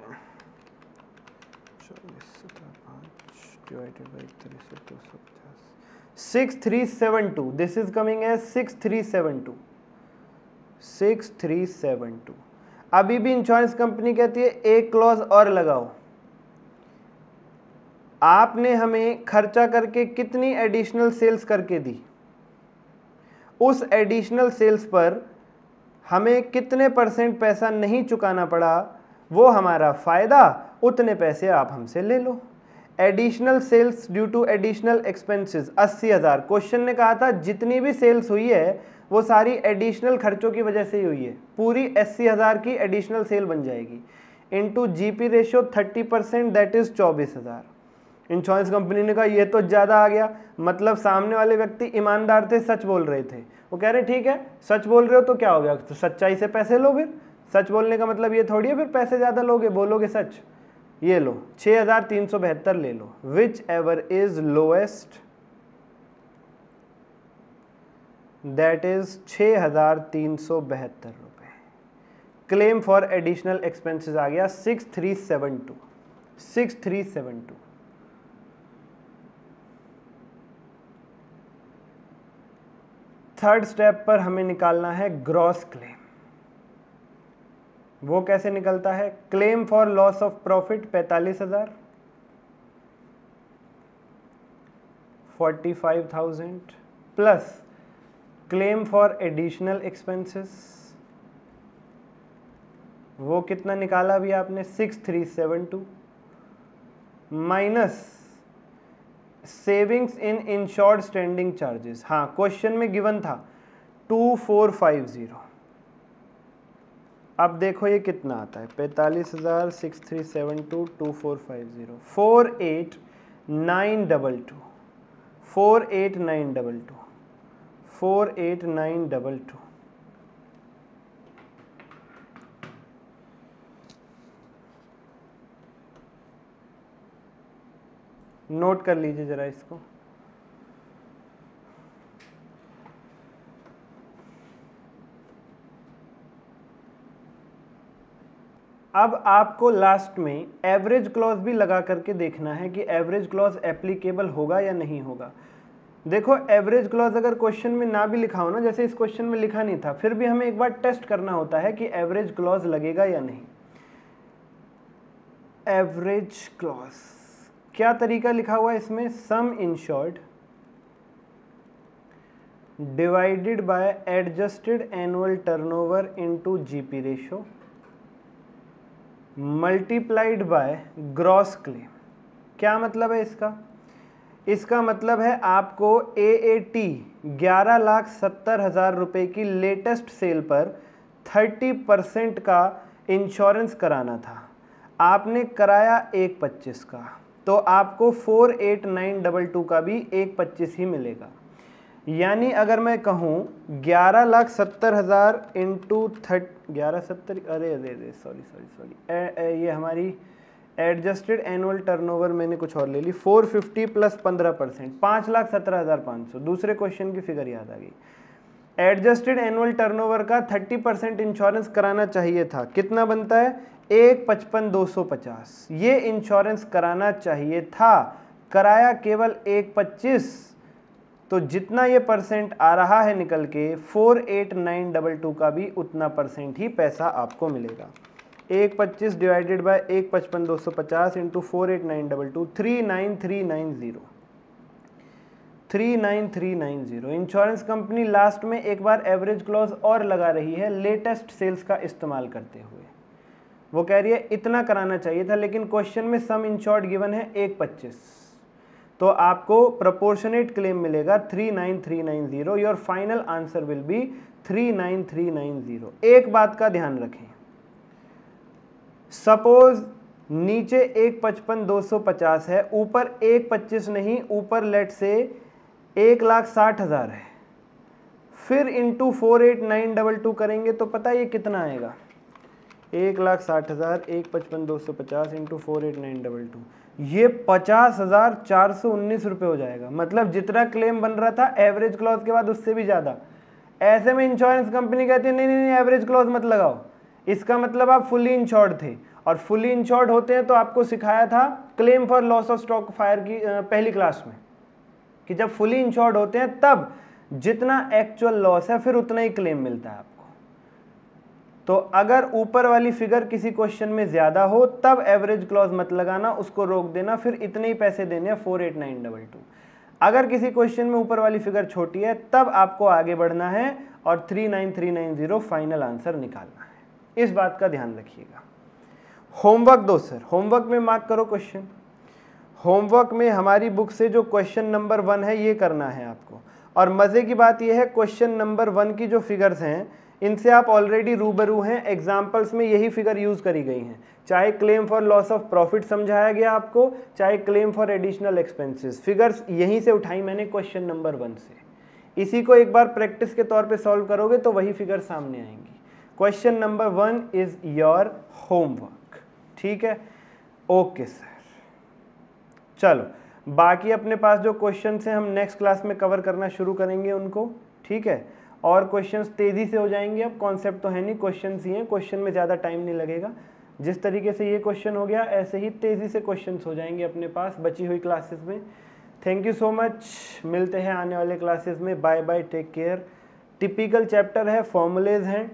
6372। This is coming as 6372। 6372। अभी भी इंश्योरेंस कंपनी कहती है एक क्लॉज और लगाओ। आपने हमें खर्चा करके कितनी एडिशनल सेल्स करके दी, उस एडिशनल सेल्स पर हमें कितने % पैसा नहीं चुकाना पड़ा, वो हमारा फायदा, उतने पैसे आप हमसे ले लो। Additional sales due to additional expenses 80,000। Question ने कहा था जितनी भी सेल्स हुई है वो सारी एडिशनल खर्चों की वजह से ही हुई है, पूरी 80,000 की एडिशनल सेल बन जाएगी into GP ratio 30% that is 24,000। Insurance company ने कहा ये तो ज़्यादा आ गया, मतलब सामने वाले व्यक्ति ईमानदार थे, सच बोल रहे थे। वो कह रहे ठीक है सच बोल रहे हो तो क्या हो गया, तो सच्चाई से पैसे लो। फिर सच बोलने का मतलब ये थोड़ी है फिर पैसे ज़्यादा लोगे, बोलोगे सच। ये लो 6,372 ले लो, which ever is lowest that is 6,372 रुपए। क्लेम फॉर एडिशनल एक्सपेंसेस आ गया 6372। 6372। थर्ड स्टेप पर हमें निकालना है ग्रॉस क्लेम। वो कैसे निकलता है, claim for loss of profit 45,000 45,000 plus claim for additional expenses, वो कितना निकाला भी आपने 6372 minus savings in insured standing charges. हाँ क्वेश्चन में गिवन था 2450। अब देखो ये कितना आता है 45,000 6372 2450 48922 48922 48922। नोट कर लीजिए जरा इसको। अब आपको लास्ट में एवरेज क्लॉज भी लगा करके देखना है कि एवरेज क्लॉज एप्लीकेबल होगा या नहीं होगा। देखो एवरेज क्लॉज अगर क्वेश्चन में ना भी लिखा हो ना, जैसे इस क्वेश्चन में लिखा नहीं था, फिर भी हमें एक बार टेस्ट करना होता है कि एवरेज क्लॉज लगेगा या नहीं। एवरेज क्लॉज क्या तरीका लिखा हुआ है इसमें, सम insured divided by adjusted annual turnover into GP ratio multiplied by gross claim. क्या मतलब है इसका? इसका मतलब है आपको AAT 11,70,000 रुपये की लेटेस्ट सेल पर 30% का इंश्योरेंस कराना था, आपने कराया 1,25 का, तो आपको 48,922 का भी 1,25 ही मिलेगा। यानी अगर मैं कहूँ 11,70,000 इंटू 11,70, अरे सॉरी, ये हमारी एडजस्टेड एनुअल टर्नओवर मैंने कुछ और ले ली, 450 प्लस 15%, 5,17,500। दूसरे क्वेश्चन की फिगर याद आ गई। एडजस्टेड एनुअल टर्नओवर का 30% इंश्योरेंस कराना चाहिए था, कितना बनता है? 1,55,250। ये इंश्योरेंस कराना चाहिए था, कराया केवल 1,25, तो जितना ये परसेंट आ रहा है निकल के 48,922 का भी उतना परसेंट ही पैसा आपको मिलेगा। 1,25 divided by 1,55,250 into 48,922, 39390, 39390। Insurance company last में एक बार एवरेज क्लॉज और लगा रही है लेटेस्ट सेल्स का इस्तेमाल करते हुए। वो कह रही है इतना कराना चाहिए था, लेकिन क्वेश्चन में सम इंश्योर्ड गिवन है 1,25, तो आपको प्रोपोर्शनेट क्लेम मिलेगा 39390। Your final answer will be 39390। एक बात का ध्यान रखें, सपोज नीचे 1,55,250 है, ऊपर 1,25 नहीं, ऊपर लेट से 1,60,000 है, फिर इंटू 48,922 करेंगे तो पता है ये कितना आएगा? 1,60,000 1,55,250 इंटू 48,922, ये 50,419 रुपये हो जाएगा। मतलब जितना क्लेम बन रहा था एवरेज क्लॉज के बाद उससे भी ज़्यादा। ऐसे में इंश्योरेंस कंपनी कहती है नहीं नहीं नहीं, एवरेज क्लॉज मत लगाओ, इसका मतलब आप फुली इंश्योर्ड थे, और फुली इंश्योर्ड होते हैं तो आपको सिखाया था claim for loss of stock fire की पहली क्लास में, कि जब फुली इंश्योर्ड होते हैं तब जितना एक्चुअल लॉस है फिर उतना ही क्लेम मिलता है आपको। तो अगर ऊपर वाली फिगर किसी क्वेश्चन में ज़्यादा हो तब एवरेज क्लॉज मत लगाना, उसको रोक देना, फिर इतने ही पैसे देने हैं 48,922। अगर किसी क्वेश्चन में ऊपर वाली फिगर छोटी है तब आपको आगे बढ़ना है और 39390 फाइनल आंसर निकालना है। इस बात का ध्यान रखिएगा। होमवर्क दो सर, होमवर्क में मार्क करो क्वेश्चन। होमवर्क में हमारी बुक से जो क्वेश्चन नंबर 1 है ये करना है आपको। और मज़े की बात यह है क्वेश्चन नंबर 1 की जो फिगर्स हैं इनसे आप ऑलरेडी रूबरू हैं, एग्जाम्पल्स में यही फिगर यूज़ करी गई हैं। चाहे claim for loss of profit समझाया गया आपको, चाहे claim for additional expenses, figures यहीं से उठाई मैंने क्वेश्चन नंबर 1 से। इसी को एक बार प्रैक्टिस के तौर पे सॉल्व करोगे तो वही फिगर सामने आएंगी। Question number 1 is your homework, ठीक है? ओके सर, चलो बाकी अपने पास जो क्वेश्चंस हैं हम नेक्स्ट क्लास में कवर करना शुरू करेंगे उनको, ठीक है? और क्वेश्चंस तेज़ी से हो जाएंगे। अब कॉन्सेप्ट तो है नहीं, क्वेश्चंस ही हैं, क्वेश्चन में ज़्यादा टाइम नहीं लगेगा। जिस तरीके से ये क्वेश्चन हो गया ऐसे ही तेज़ी से क्वेश्चंस हो जाएंगे अपने पास बची हुई क्लासेस में। थैंक यू सो मच, मिलते हैं आने वाले क्लासेस में। Bye bye, take care. Typical chapter है, फॉर्मूलेज हैं,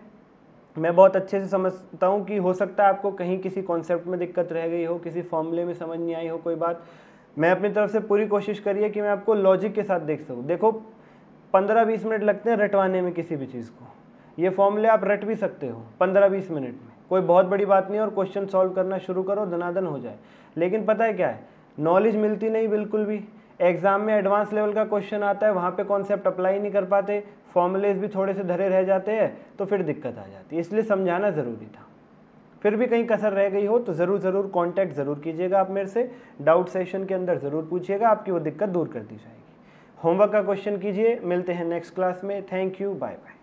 मैं बहुत अच्छे से समझता हूँ कि हो सकता है आपको कहीं किसी कॉन्सेप्ट में दिक्कत रह गई हो, किसी फॉर्मूले में समझ नहीं आई हो, कोई बात। मैं अपनी तरफ से पूरी कोशिश करी है कि मैं आपको लॉजिक के साथ देख सकूँ। देखो 15-20 मिनट लगते हैं रटवाने में किसी भी चीज़ को, ये फॉर्मूले आप रट भी सकते हो 15-20 मिनट में, कोई बहुत बड़ी बात नहीं। और क्वेश्चन सॉल्व करना शुरू करो, दनादन हो जाए। लेकिन पता है क्या है, नॉलेज मिलती नहीं बिल्कुल भी। एग्जाम में एडवांस लेवल का क्वेश्चन आता है, वहाँ पे कॉन्सेप्ट अप्लाई नहीं कर पाते, फॉर्मूलेज भी थोड़े से धरे रह जाते हैं, तो फिर दिक्कत आ जाती है। इसलिए समझाना ज़रूरी था। फिर भी कहीं कसर रह गई हो तो ज़रूर कांटेक्ट ज़रूर कीजिएगा आप मेरे से, डाउट सेशन के अंदर ज़रूर पूछिएगा, आपकी वो दिक्कत दूर कर दी जाएगी। होमवर्क का क्वेश्चन कीजिए, मिलते हैं नेक्स्ट क्लास में। Thank you, bye bye.